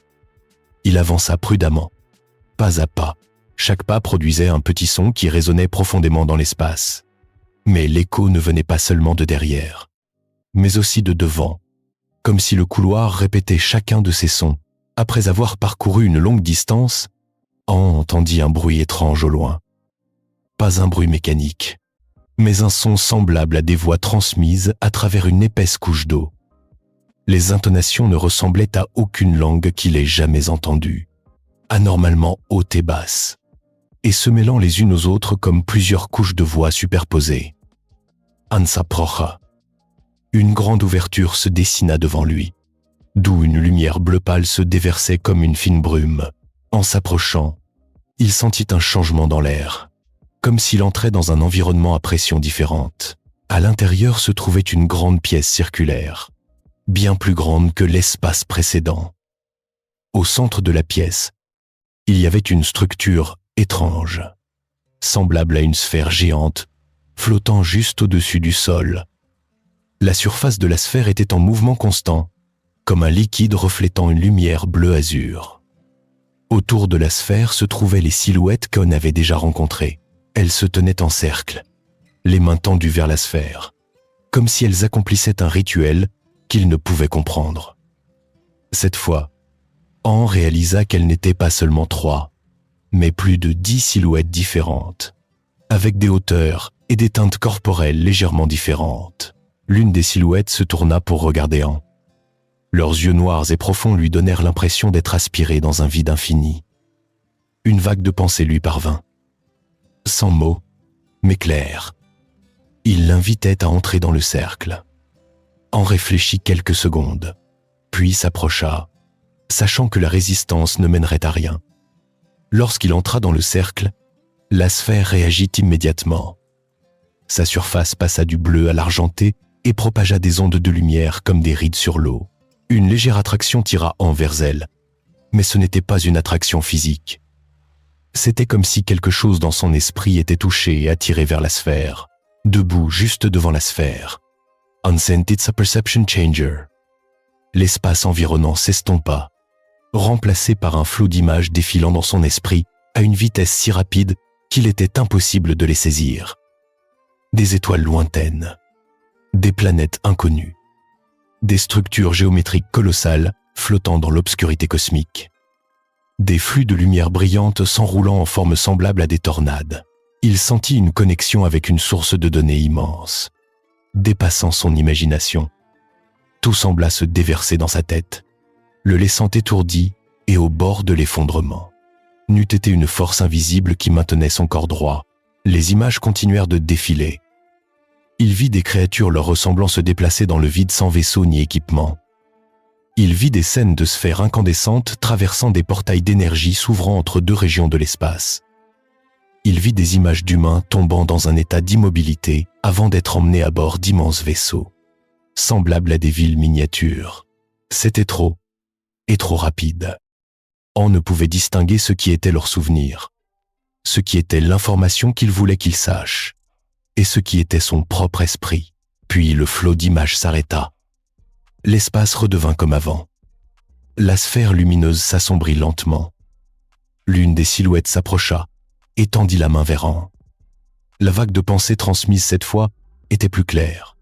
Il avança prudemment, pas à pas. Chaque pas produisait un petit son qui résonnait profondément dans l'espace. Mais l'écho ne venait pas seulement de derrière, mais aussi de devant, comme si le couloir répétait chacun de ces sons. Après avoir parcouru une longue distance, An entendit un bruit étrange au loin. Pas un bruit mécanique, mais un son semblable à des voix transmises à travers une épaisse couche d'eau. Les intonations ne ressemblaient à aucune langue qu'il ait jamais entendue, anormalement haute et basse, et se mêlant les unes aux autres comme plusieurs couches de voix superposées. An s'approcha. Une grande ouverture se dessina devant lui, d'où une lumière bleu pâle se déversait comme une fine brume. En s'approchant, il sentit un changement dans l'air, comme s'il entrait dans un environnement à pression différente. À l'intérieur se trouvait une grande pièce circulaire, bien plus grande que l'espace précédent. Au centre de la pièce, il y avait une structure étrange, semblable à une sphère géante, flottant juste au-dessus du sol. La surface de la sphère était en mouvement constant, comme un liquide reflétant une lumière bleu-azur. Autour de la sphère se trouvaient les silhouettes qu'on avait déjà rencontrées. Elles se tenaient en cercle, les mains tendues vers la sphère, comme si elles accomplissaient un rituel qu'il ne pouvait comprendre. Cette fois, An réalisa qu'elles n'étaient pas seulement 3, mais plus de 10 silhouettes différentes, avec des hauteurs et des teintes corporelles légèrement différentes. L'une des silhouettes se tourna pour regarder An. Leurs yeux noirs et profonds lui donnèrent l'impression d'être aspirés dans un vide infini. Une vague de pensée lui parvint. Sans mots, mais clair. Il l'invitait à entrer dans le cercle. An réfléchit quelques secondes, puis s'approcha, sachant que la résistance ne mènerait à rien. Lorsqu'il entra dans le cercle, la sphère réagit immédiatement. Sa surface passa du bleu à l'argenté et propagea des ondes de lumière comme des rides sur l'eau. Une légère attraction tira An vers elle, mais ce n'était pas une attraction physique. C'était comme si quelque chose dans son esprit était touché et attiré vers la sphère, debout juste devant la sphère. An sent it's a perception changer. L'espace environnant s'estompa, remplacé par un flot d'images défilant dans son esprit à une vitesse si rapide qu'il était impossible de les saisir. Des étoiles lointaines, des planètes inconnues, des structures géométriques colossales flottant dans l'obscurité cosmique. Des flux de lumière brillante s'enroulant en forme semblable à des tornades. Il sentit une connexion avec une source de données immense, dépassant son imagination. Tout sembla se déverser dans sa tête, le laissant étourdi et au bord de l'effondrement. N'eût été une force invisible qui maintenait son corps droit. Les images continuèrent de défiler. Il vit des créatures leur ressemblant se déplacer dans le vide sans vaisseau ni équipement. Il vit des scènes de sphères incandescentes traversant des portails d'énergie s'ouvrant entre deux régions de l'espace. Il vit des images d'humains tombant dans un état d'immobilité avant d'être emmenés à bord d'immenses vaisseaux, semblables à des villes miniatures. C'était trop, et trop rapide. An ne pouvait distinguer ce qui était leur souvenir, ce qui était l'information qu'il voulait qu'il sache, et ce qui était son propre esprit. Puis le flot d'images s'arrêta. L'espace redevint comme avant. La sphère lumineuse s'assombrit lentement. L'une des silhouettes s'approcha et tendit la main vers An. La vague de pensées transmise cette fois était plus claire.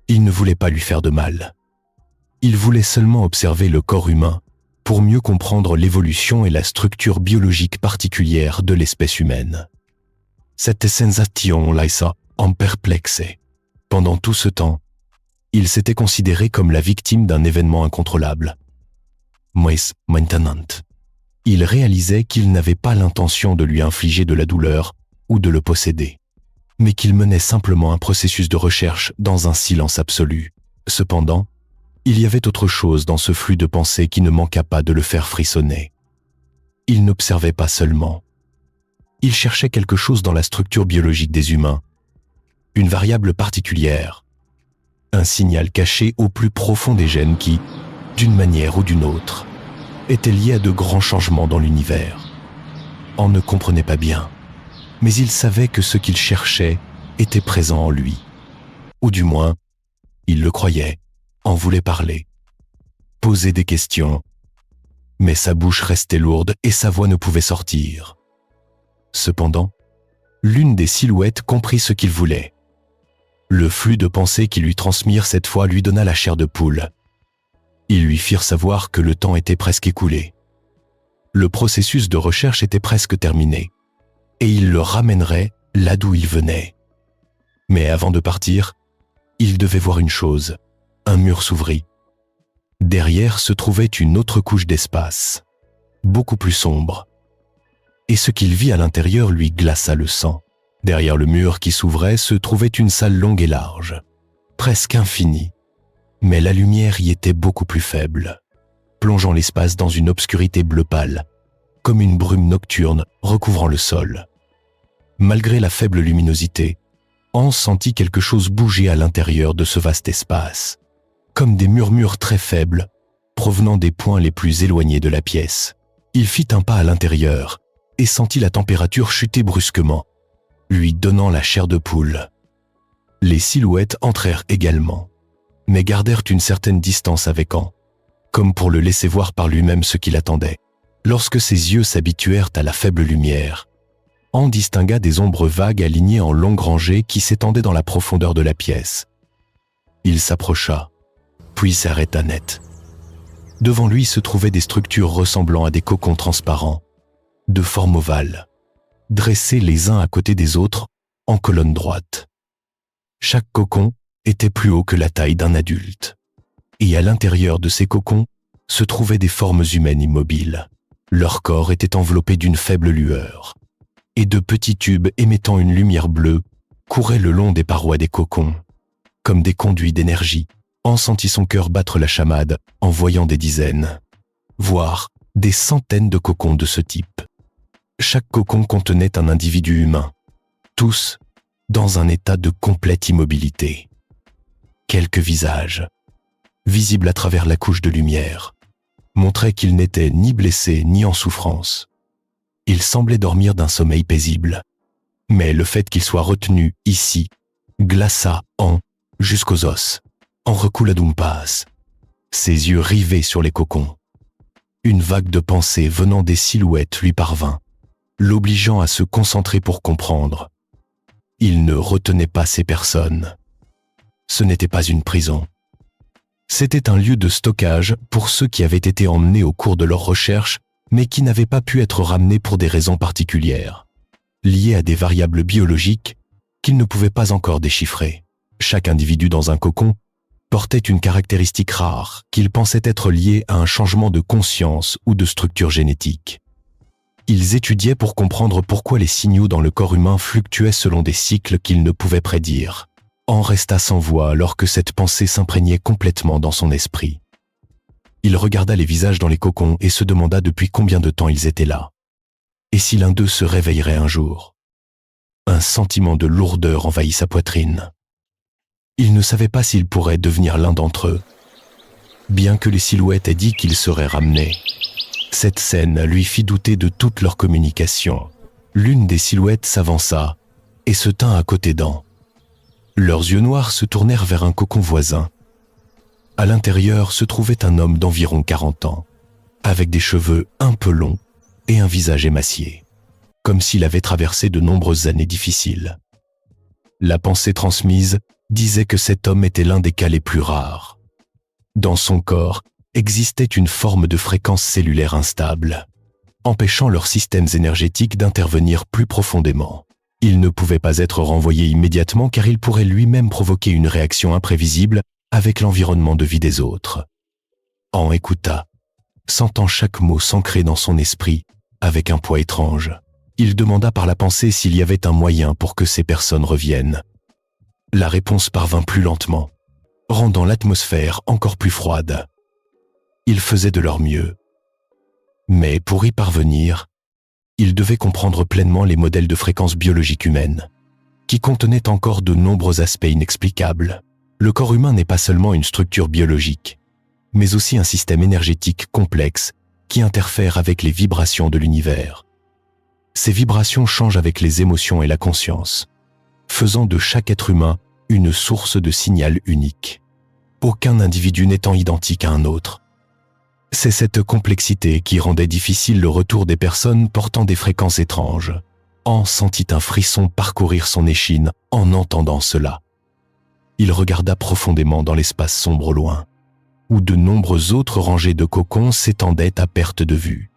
Il ne voulait pas lui faire de mal. Il voulait seulement observer le corps humain pour mieux comprendre l'évolution et la structure biologique particulière de l'espèce humaine. Cette sensation laissa An perplexe. Pendant tout ce temps, il s'était considéré comme la victime d'un événement incontrôlable. Mais maintenant, il réalisait qu'il n'avait pas l'intention de lui infliger de la douleur ou de le posséder, mais qu'il menait simplement un processus de recherche dans un silence absolu. Cependant, il y avait autre chose dans ce flux de pensées qui ne manqua pas de le faire frissonner. Il n'observait pas seulement. Il cherchait quelque chose dans la structure biologique des humains, une variable particulière, un signal caché au plus profond des gènes qui, d'une manière ou d'une autre, était lié à de grands changements dans l'univers. An ne comprenait pas bien, mais il savait que ce qu'il cherchait était présent en lui. Ou du moins, il le croyait, en voulait parler, poser des questions, mais sa bouche restait lourde et sa voix ne pouvait sortir. Cependant, l'une des silhouettes comprit ce qu'il voulait. Le flux de pensées qui lui transmirent cette fois lui donna la chair de poule. Ils lui firent savoir que le temps était presque écoulé. Le processus de recherche était presque terminé, et il le ramènerait là d'où il venait. Mais avant de partir, il devait voir une chose. Un mur s'ouvrit. Derrière se trouvait une autre couche d'espace, beaucoup plus sombre. Et ce qu'il vit à l'intérieur lui glaça le sang. Derrière le mur qui s'ouvrait se trouvait une salle longue et large, presque infinie. Mais la lumière y était beaucoup plus faible, plongeant l'espace dans une obscurité bleu pâle, comme une brume nocturne recouvrant le sol. Malgré la faible luminosité, An sentit quelque chose bouger à l'intérieur de ce vaste espace, comme des murmures très faibles, provenant des points les plus éloignés de la pièce. Il fit un pas à l'intérieur et sentit la température chuter brusquement, lui donnant la chair de poule. Les silhouettes entrèrent également, mais gardèrent une certaine distance avec An, comme pour le laisser voir par lui-même ce qu'il attendait. Lorsque ses yeux s'habituèrent à la faible lumière, An distingua des ombres vagues alignées en longues rangées qui s'étendaient dans la profondeur de la pièce. Il s'approcha, puis s'arrêta net. Devant lui se trouvaient des structures ressemblant à des cocons transparents, de forme ovale, dressés les uns à côté des autres en colonne droite. Chaque cocon était plus haut que la taille d'un adulte, et à l'intérieur de ces cocons se trouvaient des formes humaines immobiles. Leur corps était enveloppé d'une faible lueur, et de petits tubes émettant une lumière bleue couraient le long des parois des cocons, comme des conduits d'énergie. An sentit son cœur battre la chamade en voyant des dizaines, voire des centaines de cocons de ce type. Chaque cocon contenait un individu humain, tous dans un état de complète immobilité. quelques visages, visibles à travers la couche de lumière, montraient qu'ils n'étaient ni blessés ni en souffrance. Ils semblaient dormir d'un sommeil paisible. Mais le fait qu'ils soient retenus ici glaça jusqu'aux os, en recoula d'Umpas, ses yeux rivés sur les cocons. Une vague de pensées venant des silhouettes lui parvint, l'obligeant à se concentrer pour comprendre. Il ne retenait pas ces personnes. Ce n'était pas une prison. C'était un lieu de stockage pour ceux qui avaient été emmenés au cours de leurs recherches, mais qui n'avaient pas pu être ramenés pour des raisons particulières, liées à des variables biologiques qu'ils ne pouvaient pas encore déchiffrer. Chaque individu dans un cocon portait une caractéristique rare qu'ils pensaient être liée à un changement de conscience ou de structure génétique. Ils étudiaient pour comprendre pourquoi les signaux dans le corps humain fluctuaient selon des cycles qu'ils ne pouvaient prédire. En resta sans voix alors que cette pensée s'imprégnait complètement dans son esprit. Il regarda les visages dans les cocons et se demanda depuis combien de temps ils étaient là. Et si l'un d'eux se réveillerait un jour? Un sentiment de lourdeur envahit sa poitrine. Il ne savait pas s'il pourrait devenir l'un d'entre eux. Bien que les silhouettes aient dit qu'ils seraient ramenés, cette scène lui fit douter de toute leur communication. L'une des silhouettes s'avança et se tint à côté d'An. Leurs yeux noirs se tournèrent vers un cocon voisin. À l'intérieur se trouvait un homme d'environ 40 ans, avec des cheveux un peu longs et un visage émacié, comme s'il avait traversé de nombreuses années difficiles. La pensée transmise disait que cet homme était l'un des cas les plus rares. Dans son corps existait une forme de fréquence cellulaire instable, empêchant leurs systèmes énergétiques d'intervenir plus profondément. Il ne pouvait pas être renvoyé immédiatement car il pourrait lui-même provoquer une réaction imprévisible avec l'environnement de vie des autres. An écouta, sentant chaque mot s'ancrer dans son esprit avec un poids étrange. Il demanda par la pensée s'il y avait un moyen pour que ces personnes reviennent. La réponse parvint plus lentement, rendant l'atmosphère encore plus froide. Ils faisaient de leur mieux. Mais pour y parvenir, ils devaient comprendre pleinement les modèles de fréquence biologique humaine, qui contenaient encore de nombreux aspects inexplicables. Le corps humain n'est pas seulement une structure biologique, mais aussi un système énergétique complexe qui interfère avec les vibrations de l'univers. Ces vibrations changent avec les émotions et la conscience, faisant de chaque être humain une source de signal unique, aucun individu n'étant identique à un autre. C'est cette complexité qui rendait difficile le retour des personnes portant des fréquences étranges. An sentit un frisson parcourir son échine en entendant cela. Il regarda profondément dans l'espace sombre au loin, où de nombreuses autres rangées de cocons s'étendaient à perte de vue.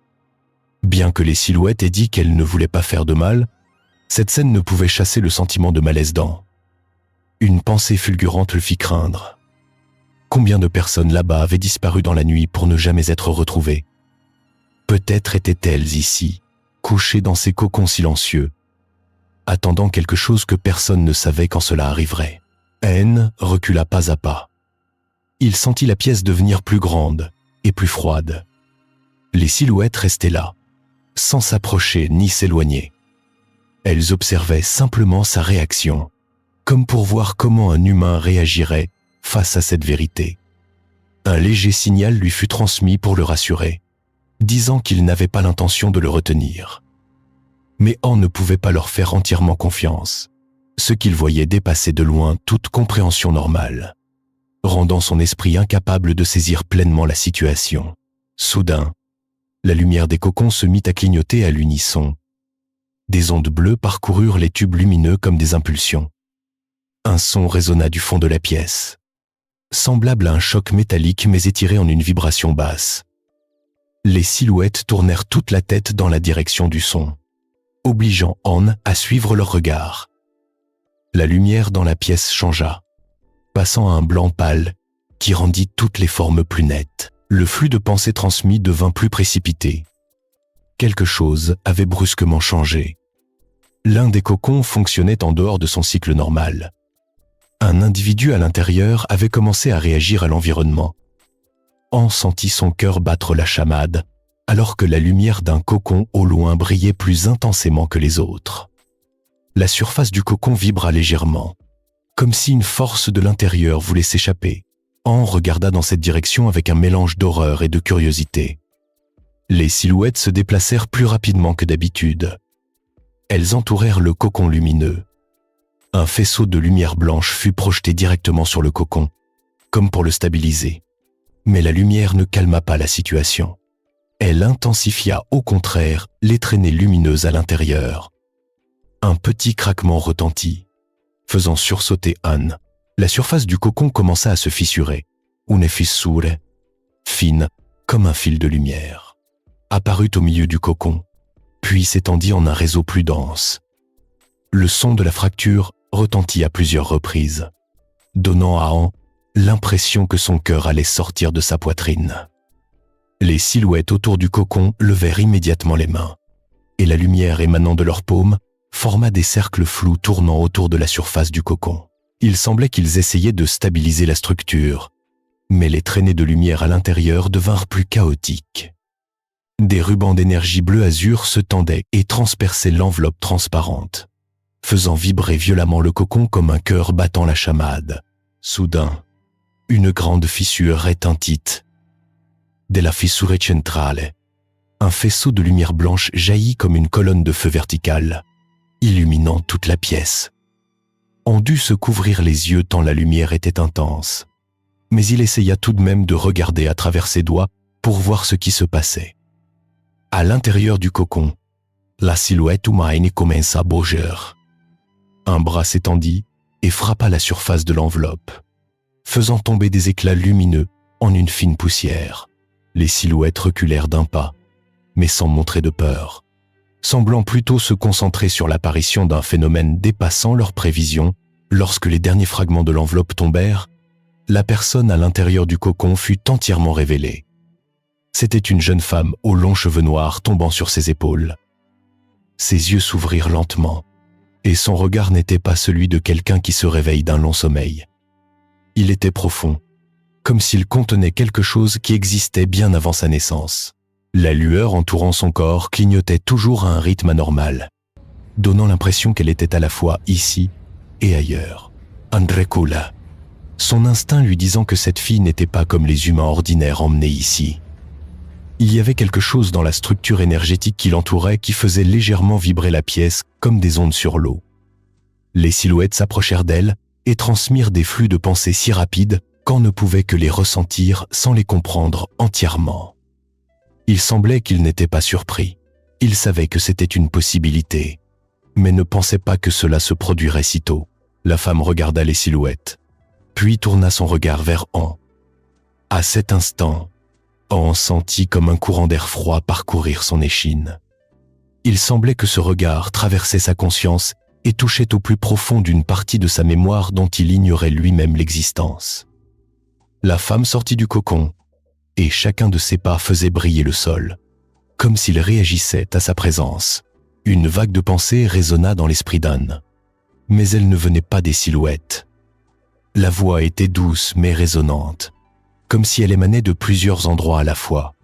Bien que les silhouettes aient dit qu'elles ne voulaient pas faire de mal, cette scène ne pouvait chasser le sentiment de malaise d'An. Une pensée fulgurante le fit craindre. Combien de personnes là-bas avaient disparu dans la nuit pour ne jamais être retrouvées? Peut-être étaient-elles ici, couchées dans ces cocons silencieux, attendant quelque chose que personne ne savait quand cela arriverait. N recula pas à pas. Il sentit la pièce devenir plus grande et plus froide. Les silhouettes restaient là, sans s'approcher ni s'éloigner. Elles observaient simplement sa réaction, comme pour voir comment un humain réagirait face à cette vérité. Un léger signal lui fut transmis pour le rassurer, disant qu'il n'avait pas l'intention de le retenir. Mais An ne pouvait pas leur faire entièrement confiance. Ce qu'il voyait dépassait de loin toute compréhension normale, rendant son esprit incapable de saisir pleinement la situation. Soudain, la lumière des cocons se mit à clignoter à l'unisson. Des ondes bleues parcoururent les tubes lumineux comme des impulsions. Un son résonna du fond de la pièce, semblable à un choc métallique mais étiré en une vibration basse. Les silhouettes tournèrent toute la tête dans la direction du son, obligeant An à suivre leur regard. La lumière dans la pièce changea, passant à un blanc pâle qui rendit toutes les formes plus nettes. Le flux de pensées transmis devint plus précipité. Quelque chose avait brusquement changé. L'un des cocons fonctionnait en dehors de son cycle normal. Un individu à l'intérieur avait commencé à réagir à l'environnement. An sentit son cœur battre la chamade, alors que la lumière d'un cocon au loin brillait plus intensément que les autres. La surface du cocon vibra légèrement, comme si une force de l'intérieur voulait s'échapper. Anne regarda dans cette direction avec un mélange d'horreur et de curiosité. Les silhouettes se déplacèrent plus rapidement que d'habitude. Elles entourèrent le cocon lumineux. Un faisceau de lumière blanche fut projeté directement sur le cocon, comme pour le stabiliser. Mais la lumière ne calma pas la situation. Elle intensifia au contraire les traînées lumineuses à l'intérieur. Un petit craquement retentit, faisant sursauter Anne. La surface du cocon commença à se fissurer. Une fissure, fine comme un fil de lumière, apparut au milieu du cocon, puis s'étendit en un réseau plus dense. Le son de la fracture retentit à plusieurs reprises, donnant à Anne l'impression que son cœur allait sortir de sa poitrine. Les silhouettes autour du cocon levèrent immédiatement les mains, et la lumière émanant de leurs paumes forma des cercles flous tournant autour de la surface du cocon. Il semblait qu'ils essayaient de stabiliser la structure, mais les traînées de lumière à l'intérieur devinrent plus chaotiques. Des rubans d'énergie bleu-azur se tendaient et transperçaient l'enveloppe transparente, faisant vibrer violemment le cocon comme un cœur battant la chamade. Soudain, une grande fissure retentit. De la fissure centrale, un faisceau de lumière blanche jaillit comme une colonne de feu verticale, illuminant toute la pièce. On dut se couvrir les yeux tant la lumière était intense, mais il essaya tout de même de regarder à travers ses doigts pour voir ce qui se passait. À l'intérieur du cocon, la silhouette humaine commença à bouger. Un bras s'étendit et frappa la surface de l'enveloppe, faisant tomber des éclats lumineux en une fine poussière. Les silhouettes reculèrent d'un pas, mais sans montrer de peur, semblant plutôt se concentrer sur l'apparition d'un phénomène dépassant leurs prévisions. Lorsque les derniers fragments de l'enveloppe tombèrent, la personne à l'intérieur du cocon fut entièrement révélée. C'était une jeune femme aux longs cheveux noirs tombant sur ses épaules. Ses yeux s'ouvrirent lentement, et son regard n'était pas celui de quelqu'un qui se réveille d'un long sommeil. Il était profond, comme s'il contenait quelque chose qui existait bien avant sa naissance. La lueur entourant son corps clignotait toujours à un rythme anormal, donnant l'impression qu'elle était à la fois ici et ailleurs. Andrekula, son instinct lui disant que cette fille n'était pas comme les humains ordinaires emmenés ici. Il y avait quelque chose dans la structure énergétique qui l'entourait qui faisait légèrement vibrer la pièce comme des ondes sur l'eau. Les silhouettes s'approchèrent d'elle et transmirent des flux de pensées si rapides qu'Anne ne pouvait que les ressentir sans les comprendre entièrement. Il semblait qu'il n'était pas surpris. Il savait que c'était une possibilité, mais ne pensait pas que cela se produirait si tôt. La femme regarda les silhouettes, puis tourna son regard vers Anne. À cet instant, Anne sentit comme un courant d'air froid parcourir son échine. Il semblait que ce regard traversait sa conscience et touchait au plus profond d'une partie de sa mémoire dont il ignorait lui-même l'existence. La femme sortit du cocon, et chacun de ses pas faisait briller le sol, comme s'il réagissait à sa présence. Une vague de pensée résonna dans l'esprit d'Anne, mais elle ne venait pas des silhouettes. La voix était douce mais résonnante, comme si elle émanait de plusieurs endroits à la fois.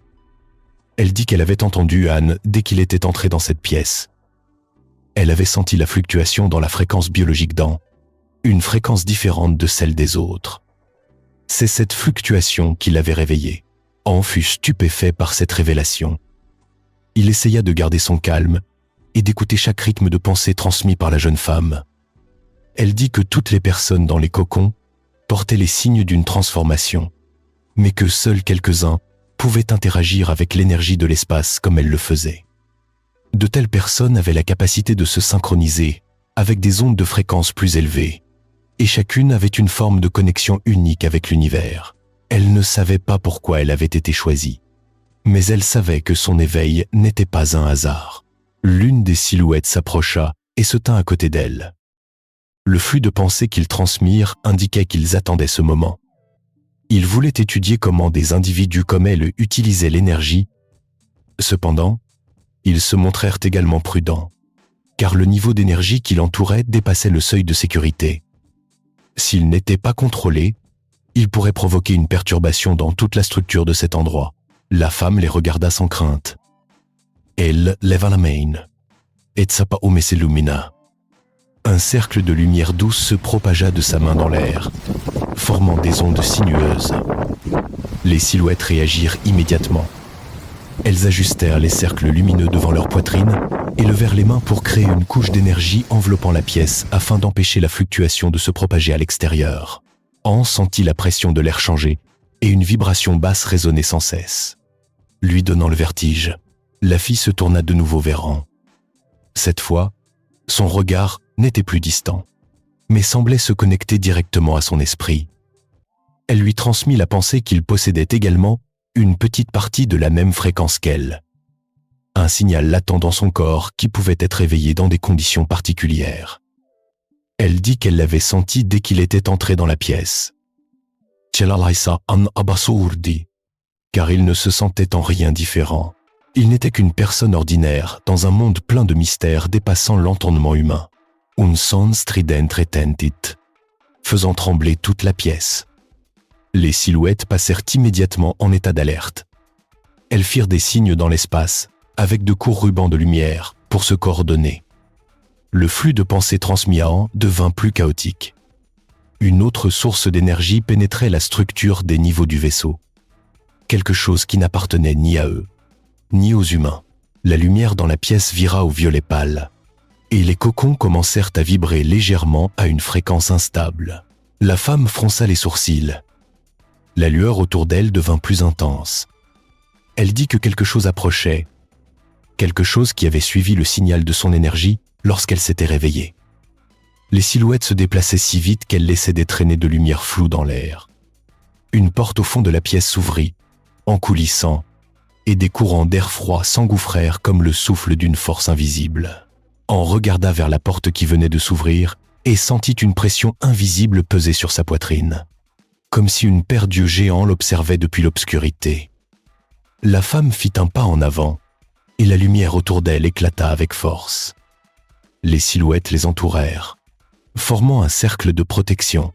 Elle dit qu'elle avait entendu Anne dès qu'il était entré dans cette pièce. Elle avait senti la fluctuation dans la fréquence biologique d'Anne, une fréquence différente de celle des autres. C'est cette fluctuation qui l'avait réveillé. Anne fut stupéfait par cette révélation. Il essaya de garder son calme et d'écouter chaque rythme de pensée transmis par la jeune femme. Elle dit que toutes les personnes dans les cocons portaient les signes d'une transformation, mais que seuls quelques-uns pouvaient interagir avec l'énergie de l'espace comme elle le faisait. De telles personnes avaient la capacité de se synchroniser avec des ondes de fréquence plus élevées, et chacune avait une forme de connexion unique avec l'univers. Elle ne savait pas pourquoi elle avait été choisie, mais elle savait que son éveil n'était pas un hasard. L'une des silhouettes s'approcha et se tint à côté d'elle. Le flux de pensées qu'ils transmirent indiquait qu'ils attendaient ce moment. Ils voulaient étudier comment des individus comme elle utilisaient l'énergie. Cependant, ils se montrèrent également prudents, car le niveau d'énergie qui l'entourait dépassait le seuil de sécurité. S'il n'était pas contrôlé, il pourrait provoquer une perturbation dans toute la structure de cet endroit. La femme les regarda sans crainte. Elle leva la main. Et Tsapa Ome s'illumina. Un cercle de lumière douce se propagea de sa main dans l'air, formant des ondes sinueuses. Les silhouettes réagirent immédiatement. Elles ajustèrent les cercles lumineux devant leur poitrine et levèrent les mains pour créer une couche d'énergie enveloppant la pièce afin d'empêcher la fluctuation de se propager à l'extérieur. Anne sentit la pression de l'air changer et une vibration basse résonnait sans cesse. Lui donnant le vertige, la fille se tourna de nouveau vers Anne. Cette fois, son regard n'était plus distant, mais semblait se connecter directement à son esprit. Elle lui transmit la pensée qu'il possédait également une petite partie de la même fréquence qu'elle. Un signal latent dans son corps qui pouvait être éveillé dans des conditions particulières. Elle dit qu'elle l'avait senti dès qu'il était entré dans la pièce. Car il ne se sentait en rien différent. Il n'était qu'une personne ordinaire dans un monde plein de mystères dépassant l'entendement humain. Un son strident retentit, faisant trembler toute la pièce. Les silhouettes passèrent immédiatement en état d'alerte. Elles firent des signes dans l'espace, avec de courts rubans de lumière, pour se coordonner. Le flux de pensées transmis à Anne devint plus chaotique. Une autre source d'énergie pénétrait la structure des niveaux du vaisseau. Quelque chose qui n'appartenait ni à eux, ni aux humains. La lumière dans la pièce vira au violet pâle, et les cocons commencèrent à vibrer légèrement à une fréquence instable. La femme fronça les sourcils. La lueur autour d'elle devint plus intense. Elle dit que quelque chose approchait, quelque chose qui avait suivi le signal de son énergie lorsqu'elle s'était réveillée. Les silhouettes se déplaçaient si vite qu'elles laissaient des traînées de lumière floue dans l'air. Une porte au fond de la pièce s'ouvrit, en coulissant, et des courants d'air froid s'engouffrèrent comme le souffle d'une force invisible. Anne regarda vers la porte qui venait de s'ouvrir et sentit une pression invisible peser sur sa poitrine, comme si une paire d'yeux géants l'observait depuis l'obscurité. La femme fit un pas en avant, et la lumière autour d'elle éclata avec force. Les silhouettes les entourèrent, formant un cercle de protection.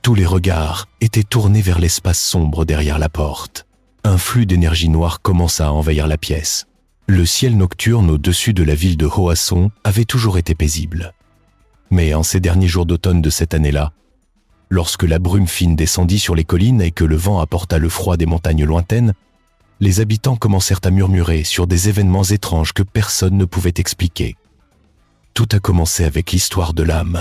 Tous les regards étaient tournés vers l'espace sombre derrière la porte. Un flux d'énergie noire commença à envahir la pièce. Le ciel nocturne au-dessus de la ville de Hoasson avait toujours été paisible. Mais en ces derniers jours d'automne de cette année-là, lorsque la brume fine descendit sur les collines et que le vent apporta le froid des montagnes lointaines, les habitants commencèrent à murmurer sur des événements étranges que personne ne pouvait expliquer. Tout a commencé avec l'histoire de l'âme.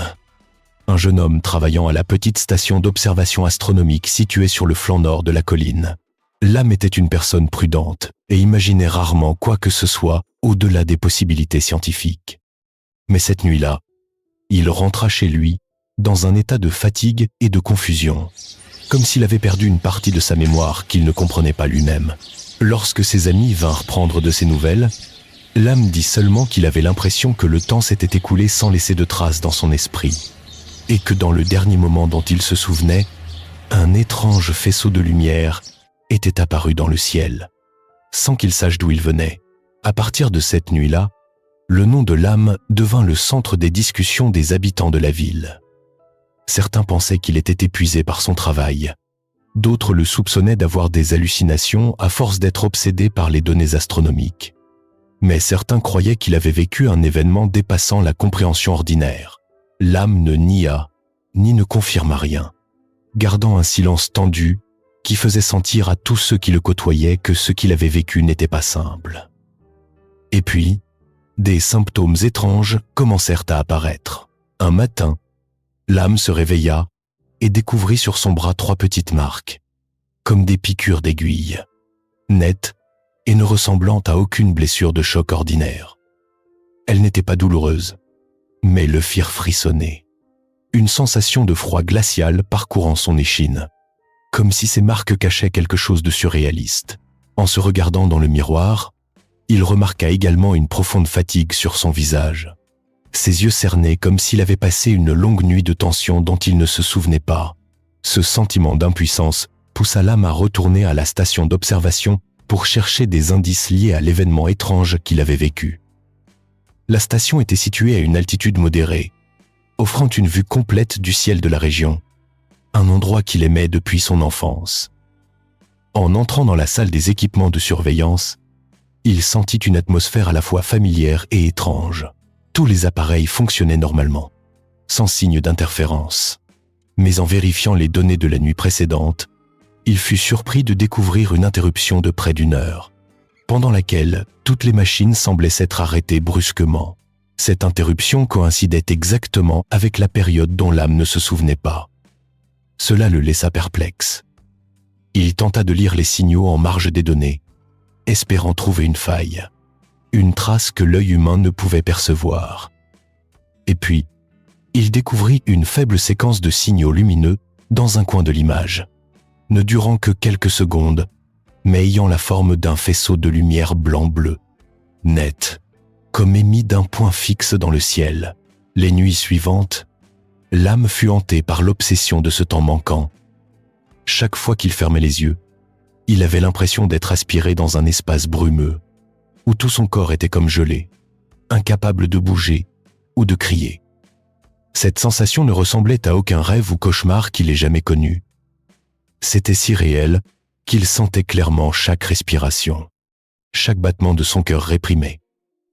Un jeune homme travaillant à la petite station d'observation astronomique située sur le flanc nord de la colline. L'âme était une personne prudente et imaginait rarement quoi que ce soit au-delà des possibilités scientifiques. Mais cette nuit-là, il rentra chez lui dans un état de fatigue et de confusion, comme s'il avait perdu une partie de sa mémoire qu'il ne comprenait pas lui-même. Lorsque ses amis vinrent prendre de ses nouvelles, l'âme dit seulement qu'il avait l'impression que le temps s'était écoulé sans laisser de traces dans son esprit, et que dans le dernier moment dont il se souvenait, un étrange faisceau de lumière était apparu dans le ciel, sans qu'il sache d'où il venait. À partir de cette nuit-là, le nom de l'âme devint le centre des discussions des habitants de la ville. Certains pensaient qu'il était épuisé par son travail. D'autres le soupçonnaient d'avoir des hallucinations à force d'être obsédé par les données astronomiques. Mais certains croyaient qu'il avait vécu un événement dépassant la compréhension ordinaire. L'âme ne nia, ni ne confirma rien, gardant un silence tendu qui faisait sentir à tous ceux qui le côtoyaient que ce qu'il avait vécu n'était pas simple. Et puis, des symptômes étranges commencèrent à apparaître. Un matin, l'âme se réveilla et découvrit sur son bras 3 petites marques, comme des piqûres d'aiguilles, nettes et ne ressemblant à aucune blessure de choc ordinaire. Elles n'étaient pas douloureuses, mais le firent frissonner. Une sensation de froid glacial parcourant son échine, comme si ces marques cachaient quelque chose de surréaliste. En se regardant dans le miroir, il remarqua également une profonde fatigue sur son visage. Ses yeux cernaient comme s'il avait passé une longue nuit de tension dont il ne se souvenait pas. Ce sentiment d'impuissance poussa l'âme à retourner à la station d'observation pour chercher des indices liés à l'événement étrange qu'il avait vécu. La station était située à une altitude modérée, offrant une vue complète du ciel de la région, un endroit qu'il aimait depuis son enfance. En entrant dans la salle des équipements de surveillance, il sentit une atmosphère à la fois familière et étrange. Tous les appareils fonctionnaient normalement. sans signe d'interférence. Mais en vérifiant les données de la nuit précédente, il fut surpris de découvrir une interruption de près d'1 heure, pendant laquelle toutes les machines semblaient s'être arrêtées brusquement. Cette interruption coïncidait exactement avec la période dont l'âme ne se souvenait pas. Cela le laissa perplexe. Il tenta de lire les signaux en marge des données, espérant trouver une faille, une trace que l'œil humain ne pouvait percevoir. Et puis, il découvrit une faible séquence de signaux lumineux dans un coin de l'image, ne durant que quelques secondes, mais ayant la forme d'un faisceau de lumière blanc-bleu, net, comme émis d'un point fixe dans le ciel. Les nuits suivantes, l'âme fut hantée par l'obsession de ce temps manquant. Chaque fois qu'il fermait les yeux, il avait l'impression d'être aspiré dans un espace brumeux, où tout son corps était comme gelé, incapable de bouger ou de crier. Cette sensation ne ressemblait à aucun rêve ou cauchemar qu'il ait jamais connu. C'était si réel qu'il sentait clairement chaque respiration, chaque battement de son cœur réprimé,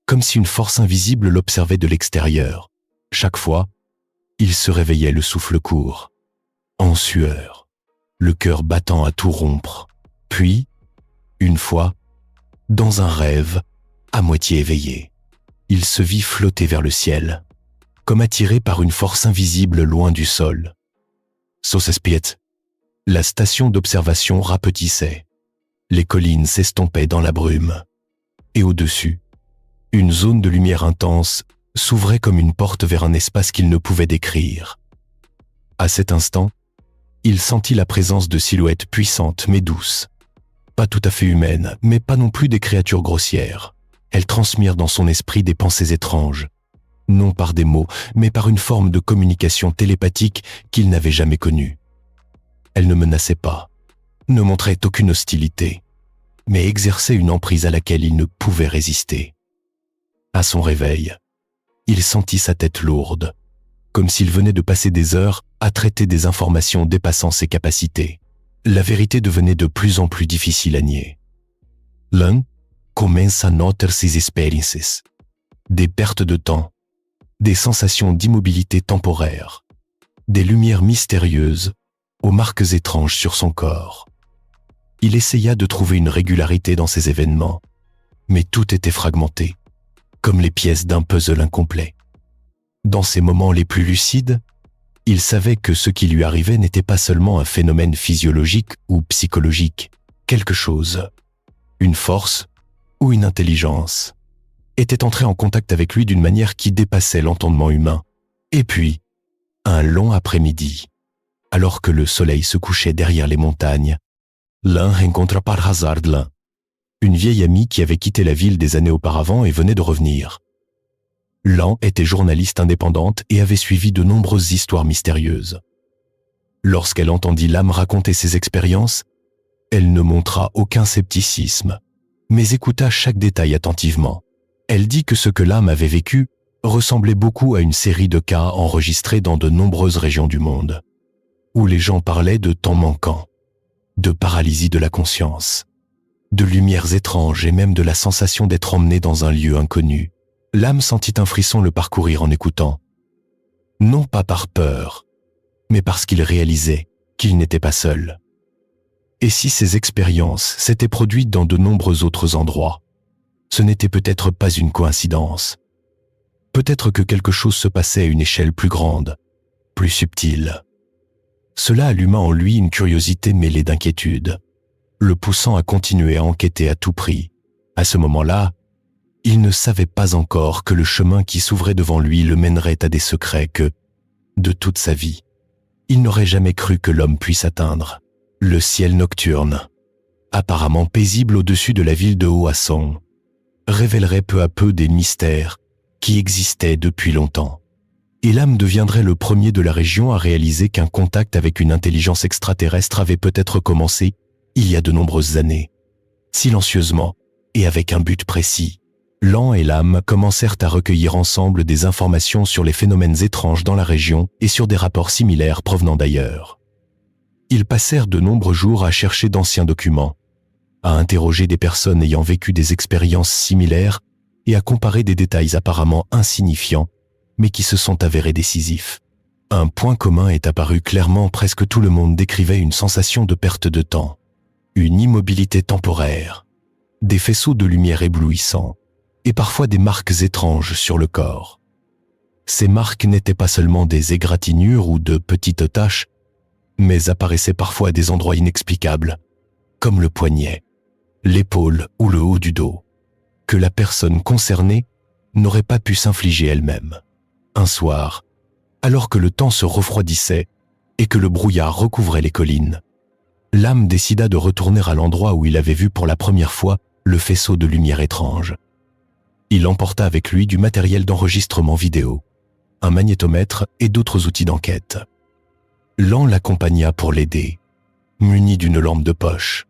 comme si une force invisible l'observait de l'extérieur. Chaque fois, il se réveillait le souffle court, en sueur, le cœur battant à tout rompre. Puis, une fois, dans un rêve, à moitié éveillé, il se vit flotter vers le ciel, comme attiré par une force invisible loin du sol. Sosespiet, la station d'observation rapetissait. Les collines s'estompaient dans la brume. Et au-dessus, une zone de lumière intense s'ouvrait comme une porte vers un espace qu'il ne pouvait décrire. À cet instant, il sentit la présence de silhouettes puissantes mais douces. Pas tout à fait humaines, mais pas non plus des créatures grossières. Elles transmirent dans son esprit des pensées étranges, non par des mots, mais par une forme de communication télépathique qu'il n'avait jamais connue. Elles ne menaçaient pas, ne montraient aucune hostilité, mais exerçaient une emprise à laquelle il ne pouvait résister. À son réveil, il sentit sa tête lourde, comme s'il venait de passer des heures à traiter des informations dépassant ses capacités. La vérité devenait de plus en plus difficile à nier. L'un commence à noter ses expériences, des pertes de temps, des sensations d'immobilité temporaire, des lumières mystérieuses aux marques étranges sur son corps. Il essaya de trouver une régularité dans ces événements, mais tout était fragmenté, comme les pièces d'un puzzle incomplet. Dans ses moments les plus lucides, il savait que ce qui lui arrivait n'était pas seulement un phénomène physiologique ou psychologique. Quelque chose, une force ou une intelligence, était entré en contact avec lui d'une manière qui dépassait l'entendement humain. Et puis, un long après-midi, alors que le soleil se couchait derrière les montagnes, l'un rencontra par hasard l'un, une vieille amie qui avait quitté la ville des années auparavant et venait de revenir. Lan était journaliste indépendante et avait suivi de nombreuses histoires mystérieuses. Lorsqu'elle entendit l'âme raconter ses expériences, elle ne montra aucun scepticisme, mais écouta chaque détail attentivement. Elle dit que ce que l'âme avait vécu ressemblait beaucoup à une série de cas enregistrés dans de nombreuses régions du monde, où les gens parlaient de temps manquant, de paralysie de la conscience, de lumières étranges et même de la sensation d'être emmené dans un lieu inconnu. L'âme sentit un frisson le parcourir en écoutant. Non pas par peur, mais parce qu'il réalisait qu'il n'était pas seul. Et si ces expériences s'étaient produites dans de nombreux autres endroits, ce n'était peut-être pas une coïncidence. Peut-être que quelque chose se passait à une échelle plus grande, plus subtile. Cela alluma en lui une curiosité mêlée d'inquiétude, le poussant à continuer à enquêter à tout prix. À ce moment-là, il ne savait pas encore que le chemin qui s'ouvrait devant lui le mènerait à des secrets que, de toute sa vie, il n'aurait jamais cru que l'homme puisse atteindre. Le ciel nocturne, apparemment paisible au-dessus de la ville de Hoason, révélerait peu à peu des mystères qui existaient depuis longtemps. Et l'âme deviendrait le premier de la région à réaliser qu'un contact avec une intelligence extraterrestre avait peut-être commencé il y a de nombreuses années, silencieusement et avec un but précis. Lan et l'âme commencèrent à recueillir ensemble des informations sur les phénomènes étranges dans la région et sur des rapports similaires provenant d'ailleurs. Ils passèrent de nombreux jours à chercher d'anciens documents, à interroger des personnes ayant vécu des expériences similaires et à comparer des détails apparemment insignifiants, mais qui se sont avérés décisifs. Un point commun est apparu clairement, presque tout le monde décrivait une sensation de perte de temps, une immobilité temporaire, des faisceaux de lumière éblouissants et parfois des marques étranges sur le corps. Ces marques n'étaient pas seulement des égratignures ou de petites taches, mais apparaissaient parfois à des endroits inexplicables, comme le poignet, l'épaule ou le haut du dos, que la personne concernée n'aurait pas pu s'infliger elle-même. Un soir, alors que le temps se refroidissait et que le brouillard recouvrait les collines, Lam décida de retourner à l'endroit où il avait vu pour la première fois le faisceau de lumière étrange. Il emporta avec lui du matériel d'enregistrement vidéo, un magnétomètre et d'autres outils d'enquête. Lan l'accompagna pour l'aider, muni d'une lampe de poche,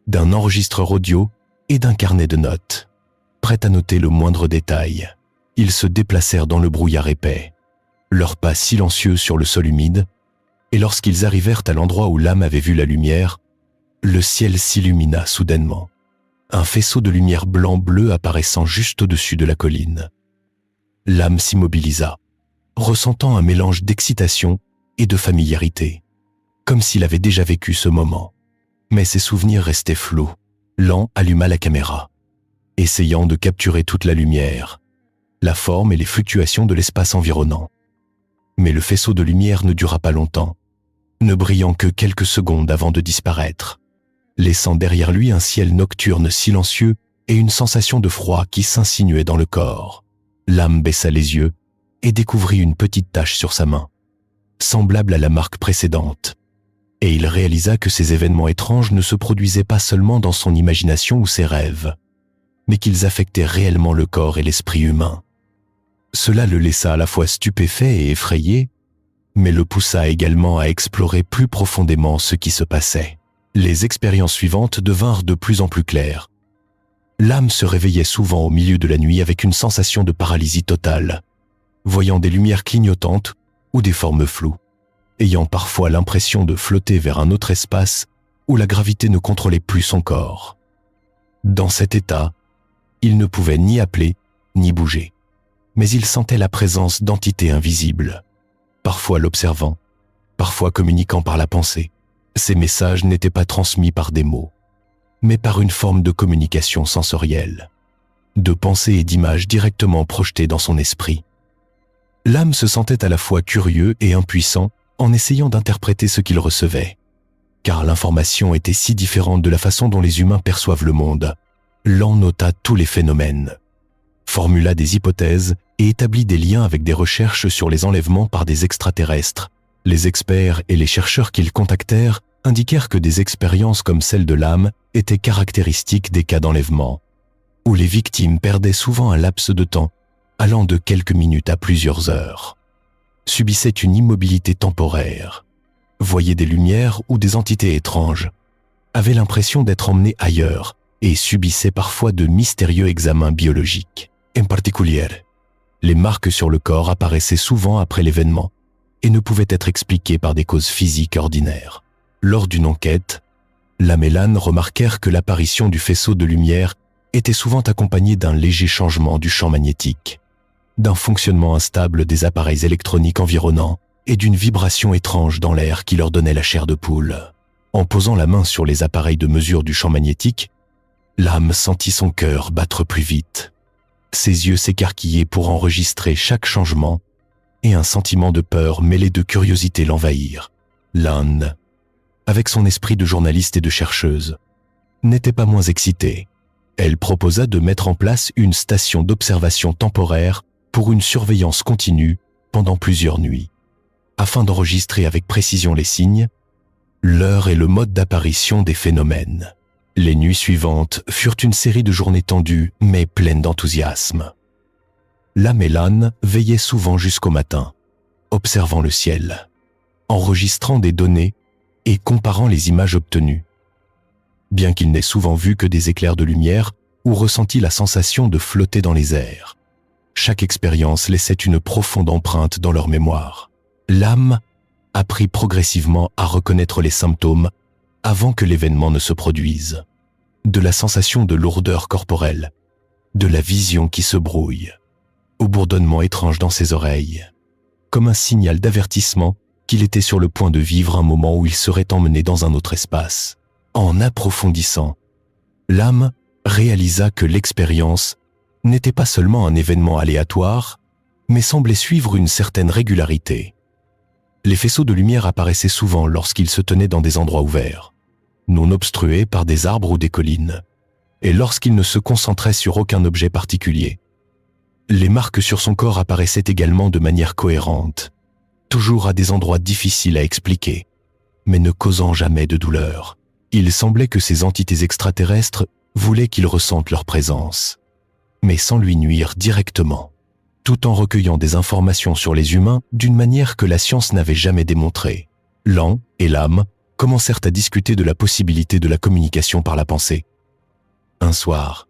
d'un enregistreur audio et d'un carnet de notes. Prêt à noter le moindre détail, ils se déplacèrent dans le brouillard épais, leurs pas silencieux sur le sol humide, et lorsqu'ils arrivèrent à l'endroit où Lam avait vu la lumière, le ciel s'illumina soudainement, un faisceau de lumière blanc-bleu apparaissant juste au-dessus de la colline. Lam s'immobilisa, ressentant un mélange d'excitation et de familiarité, comme s'il avait déjà vécu ce moment. Mais ses souvenirs restaient flous. Lan alluma la caméra, essayant de capturer toute la lumière, la forme et les fluctuations de l'espace environnant. Mais le faisceau de lumière ne dura pas longtemps, ne brillant que quelques secondes avant de disparaître, laissant derrière lui un ciel nocturne silencieux et une sensation de froid qui s'insinuait dans le corps. Lam baissa les yeux et découvrit une petite tache sur sa main, semblable à la marque précédente, et il réalisa que ces événements étranges ne se produisaient pas seulement dans son imagination ou ses rêves, mais qu'ils affectaient réellement le corps et l'esprit humain. Cela le laissa à la fois stupéfait et effrayé, mais le poussa également à explorer plus profondément ce qui se passait. Les expériences suivantes devinrent de plus en plus claires. Lam se réveillait souvent au milieu de la nuit avec une sensation de paralysie totale, voyant des lumières clignotantes ou des formes floues, ayant parfois l'impression de flotter vers un autre espace où la gravité ne contrôlait plus son corps. Dans cet état, il ne pouvait ni appeler ni bouger, mais il sentait la présence d'entités invisibles, parfois l'observant, parfois communiquant par la pensée. Ces messages n'étaient pas transmis par des mots, mais par une forme de communication sensorielle, de pensées et d'images directement projetées dans son esprit. Lam se sentait à la fois curieux et impuissant en essayant d'interpréter ce qu'il recevait, car l'information était si différente de la façon dont les humains perçoivent le monde. Lan nota tous les phénomènes, formula des hypothèses et établit des liens avec des recherches sur les enlèvements par des extraterrestres. Les experts et les chercheurs qu'ils contactèrent indiquèrent que des expériences comme celle de Lam étaient caractéristiques des cas d'enlèvement, où les victimes perdaient souvent un laps de temps allant de quelques minutes à plusieurs heures, subissaient une immobilité temporaire, voyaient des lumières ou des entités étranges, avaient l'impression d'être emmenés ailleurs et subissaient parfois de mystérieux examens biologiques. En particulier, les marques sur le corps apparaissaient souvent après l'événement et ne pouvaient être expliquées par des causes physiques ordinaires. Lors d'une enquête, Lam et Lan remarquèrent que l'apparition du faisceau de lumière était souvent accompagnée d'un léger changement du champ magnétique, d'un fonctionnement instable des appareils électroniques environnants et d'une vibration étrange dans l'air qui leur donnait la chair de poule. En posant la main sur les appareils de mesure du champ magnétique, Lam sentit son cœur battre plus vite. Ses yeux s'écarquillaient pour enregistrer chaque changement et un sentiment de peur mêlé de curiosité l'envahirent. Lan, avec son esprit de journaliste et de chercheuse, n'était pas moins excitée. Elle proposa de mettre en place une station d'observation temporaire pour une surveillance continue pendant plusieurs nuits, afin d'enregistrer avec précision les signes, l'heure et le mode d'apparition des phénomènes. Les nuits suivantes furent une série de journées tendues mais pleines d'enthousiasme. Lam et Lan veillaient souvent jusqu'au matin, observant le ciel, enregistrant des données et comparant les images obtenues. Bien qu'ils n'aient souvent vu que des éclairs de lumière ou ressenti la sensation de flotter dans les airs, chaque expérience laissait une profonde empreinte dans leur mémoire. Lam apprit progressivement à reconnaître les symptômes avant que l'événement ne se produise, de la sensation de lourdeur corporelle, de la vision qui se brouille, au bourdonnement étrange dans ses oreilles, comme un signal d'avertissement qu'il était sur le point de vivre un moment où il serait emmené dans un autre espace. En approfondissant, l'âme réalisa que l'expérience n'était pas seulement un événement aléatoire, mais semblait suivre une certaine régularité. Les faisceaux de lumière apparaissaient souvent lorsqu'il se tenait dans des endroits ouverts, non obstrués par des arbres ou des collines, et lorsqu'il ne se concentrait sur aucun objet particulier. Les marques sur son corps apparaissaient également de manière cohérente, toujours à des endroits difficiles à expliquer, mais ne causant jamais de douleur. Il semblait que ces entités extraterrestres voulaient qu'il ressente leur présence, mais sans lui nuire directement, tout en recueillant des informations sur les humains d'une manière que la science n'avait jamais démontrée. Lan et l'âme commencèrent à discuter de la possibilité de la communication par la pensée. Un soir,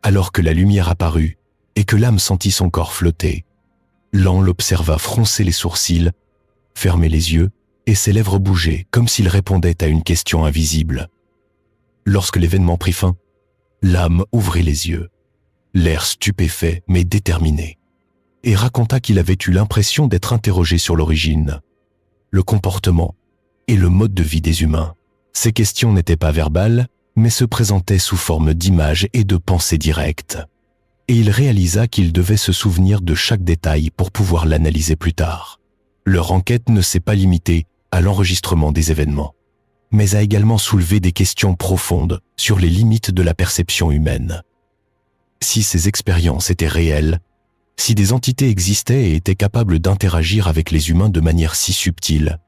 alors que la lumière apparut et que l'âme sentit son corps flotter, Lan l'observa froncer les sourcils, fermer les yeux et ses lèvres bouger comme s'il répondait à une question invisible. Lorsque l'événement prit fin, l'âme ouvrit les yeux, l'air stupéfait mais déterminé, et raconta qu'il avait eu l'impression d'être interrogé sur l'origine, le comportement et le mode de vie des humains. Ces questions n'étaient pas verbales, mais se présentaient sous forme d'images et de pensées directes. Et il réalisa qu'il devait se souvenir de chaque détail pour pouvoir l'analyser plus tard. Leur enquête ne s'est pas limitée à l'enregistrement des événements, mais a également soulevé des questions profondes sur les limites de la perception humaine. Si ces expériences étaient réelles, si des entités existaient et étaient capables d'interagir avec les humains de manière si subtile,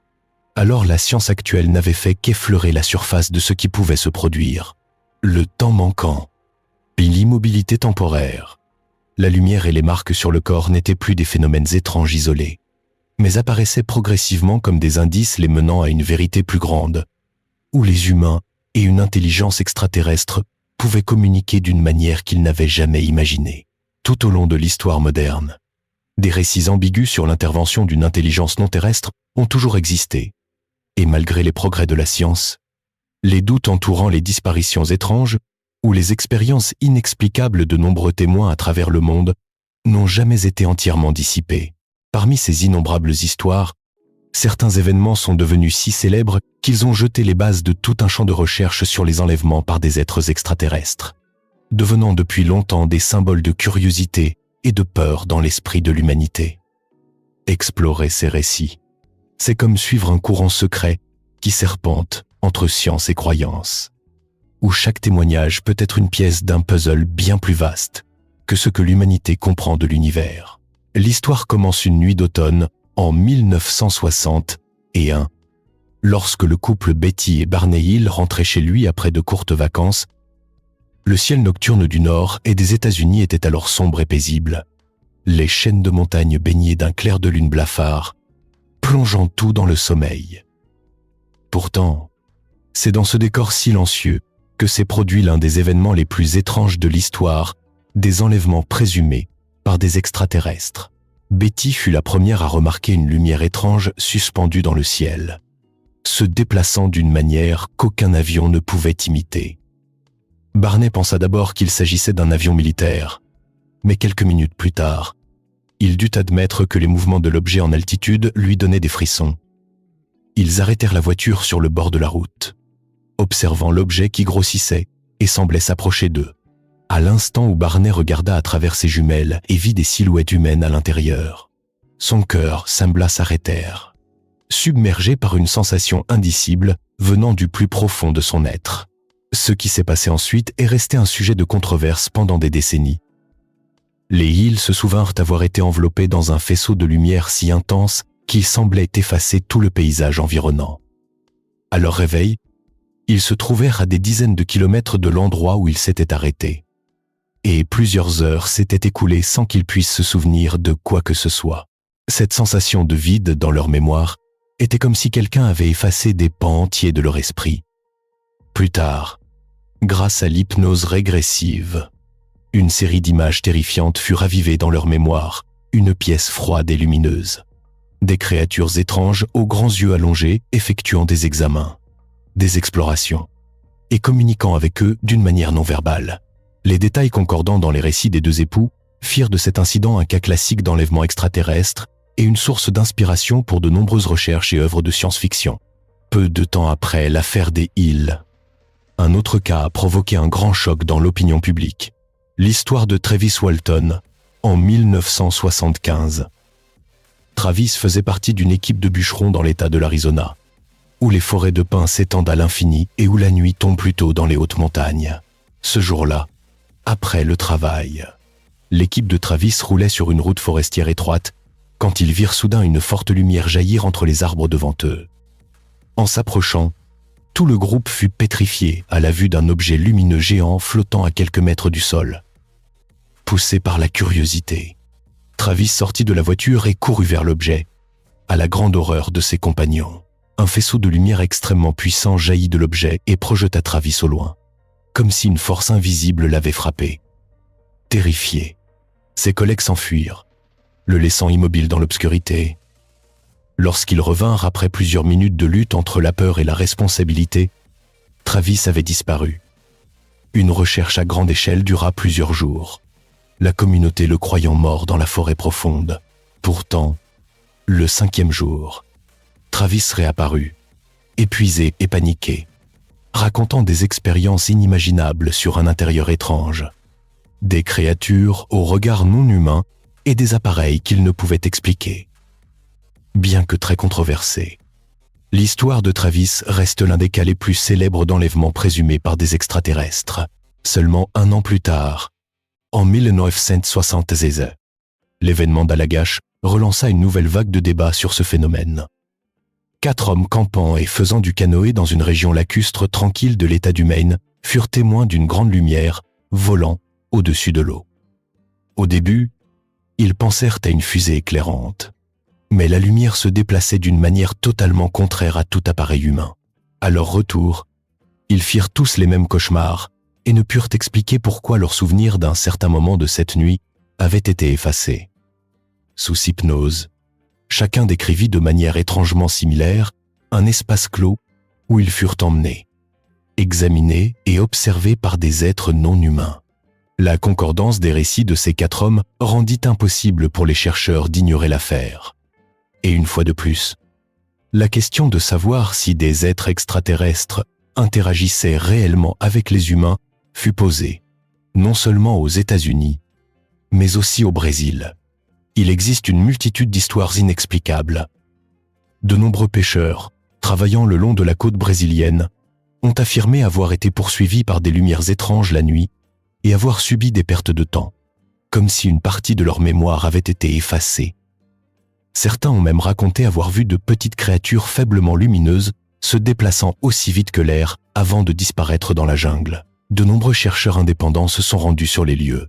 alors la science actuelle n'avait fait qu'effleurer la surface de ce qui pouvait se produire. Le temps manquant, puis l'immobilité temporaire. La lumière et les marques sur le corps n'étaient plus des phénomènes étranges isolés, mais apparaissaient progressivement comme des indices les menant à une vérité plus grande, où les humains et une intelligence extraterrestre pouvaient communiquer d'une manière qu'ils n'avaient jamais imaginée. Tout au long de l'histoire moderne, des récits ambigus sur l'intervention d'une intelligence non terrestre ont toujours existé, et malgré les progrès de la science, les doutes entourant les disparitions étranges ou les expériences inexplicables de nombreux témoins à travers le monde n'ont jamais été entièrement dissipés. Parmi ces innombrables histoires, certains événements sont devenus si célèbres qu'ils ont jeté les bases de tout un champ de recherche sur les enlèvements par des êtres extraterrestres, devenant depuis longtemps des symboles de curiosité et de peur dans l'esprit de l'humanité. Explorer ces récits, c'est comme suivre un courant secret qui serpente entre science et croyance, où chaque témoignage peut être une pièce d'un puzzle bien plus vaste que ce que l'humanité comprend de l'univers. L'histoire commence une nuit d'automne en 1961, lorsque le couple Betty et Barney Hill rentrait chez lui après de courtes vacances. Le ciel nocturne du nord et des États-Unis était alors sombre et paisible, les chaînes de montagnes baignées d'un clair de lune blafard, plongeant tout dans le sommeil. Pourtant, c'est dans ce décor silencieux que s'est produit l'un des événements les plus étranges de l'histoire, des enlèvements présumés par des extraterrestres. Betty fut la première à remarquer une lumière étrange suspendue dans le ciel, se déplaçant d'une manière qu'aucun avion ne pouvait imiter. Barney pensa d'abord qu'il s'agissait d'un avion militaire, mais quelques minutes plus tard, il dut admettre que les mouvements de l'objet en altitude lui donnaient des frissons. Ils arrêtèrent la voiture sur le bord de la route, observant l'objet qui grossissait et semblait s'approcher d'eux. À l'instant où Barney regarda à travers ses jumelles et vit des silhouettes humaines à l'intérieur, son cœur sembla s'arrêter, submergé par une sensation indicible venant du plus profond de son être. Ce qui s'est passé ensuite est resté un sujet de controverse pendant des décennies. Les Hill se souvinrent avoir été enveloppés dans un faisceau de lumière si intense qu'il semblait effacer tout le paysage environnant. À leur réveil, ils se trouvèrent à des dizaines de kilomètres de l'endroit où ils s'étaient arrêtés. Et plusieurs heures s'étaient écoulées sans qu'ils puissent se souvenir de quoi que ce soit. Cette sensation de vide dans leur mémoire était comme si quelqu'un avait effacé des pans entiers de leur esprit. Plus tard, grâce à l'hypnose régressive, une série d'images terrifiantes fut ravivée dans leur mémoire, une pièce froide et lumineuse. Des créatures étranges aux grands yeux allongés effectuant des examens, des explorations, et communiquant avec eux d'une manière non verbale. Les détails concordants dans les récits des deux époux firent de cet incident un cas classique d'enlèvement extraterrestre et une source d'inspiration pour de nombreuses recherches et œuvres de science-fiction. Peu de temps après l'affaire des Hill, un autre cas a provoqué un grand choc dans l'opinion publique. L'histoire de Travis Walton, en 1975. Travis faisait partie d'une équipe de bûcherons dans l'État de l'Arizona, où les forêts de pins s'étendent à l'infini et où la nuit tombe plutôt dans les hautes montagnes. Ce jour-là, après le travail, l'équipe de Travis roulait sur une route forestière étroite quand ils virent soudain une forte lumière jaillir entre les arbres devant eux. En s'approchant, tout le groupe fut pétrifié à la vue d'un objet lumineux géant flottant à quelques mètres du sol. Poussé par la curiosité, Travis sortit de la voiture et courut vers l'objet, à la grande horreur de ses compagnons. Un faisceau de lumière extrêmement puissant jaillit de l'objet et projeta Travis au loin, comme si une force invisible l'avait frappé. Terrifiés, ses collègues s'enfuirent, le laissant immobile dans l'obscurité. Lorsqu'ils revinrent après plusieurs minutes de lutte entre la peur et la responsabilité, Travis avait disparu. Une recherche à grande échelle dura plusieurs jours, la communauté le croyant mort dans la forêt profonde. Pourtant, le 5e jour, Travis réapparut, épuisé et paniqué, racontant des expériences inimaginables sur un intérieur étrange, des créatures au regard non humain et des appareils qu'il ne pouvait expliquer. Bien que très controversée, l'histoire de Travis reste l'un des cas les plus célèbres d'enlèvements présumés par des extraterrestres. Seulement un an plus tard, en 1976, l'événement d'Allagash relança une nouvelle vague de débats sur ce phénomène. 4 hommes campant et faisant du canoë dans une région lacustre tranquille de l'État du Maine furent témoins d'une grande lumière volant au-dessus de l'eau. Au début, ils pensèrent à une fusée éclairante, mais la lumière se déplaçait d'une manière totalement contraire à tout appareil humain. À leur retour, ils firent tous les mêmes cauchemars et ne purent expliquer pourquoi leur souvenir d'un certain moment de cette nuit avait été effacé. Sous hypnose, chacun décrivit de manière étrangement similaire un espace clos où ils furent emmenés, examinés et observés par des êtres non humains. La concordance des récits de ces 4 hommes rendit impossible pour les chercheurs d'ignorer l'affaire. Et une fois de plus, la question de savoir si des êtres extraterrestres interagissaient réellement avec les humains fut posée, non seulement aux États-Unis, mais aussi au Brésil. Il existe une multitude d'histoires inexplicables. De nombreux pêcheurs, travaillant le long de la côte brésilienne, ont affirmé avoir été poursuivis par des lumières étranges la nuit et avoir subi des pertes de temps, comme si une partie de leur mémoire avait été effacée. Certains ont même raconté avoir vu de petites créatures faiblement lumineuses se déplaçant aussi vite que l'air avant de disparaître dans la jungle. De nombreux chercheurs indépendants se sont rendus sur les lieux,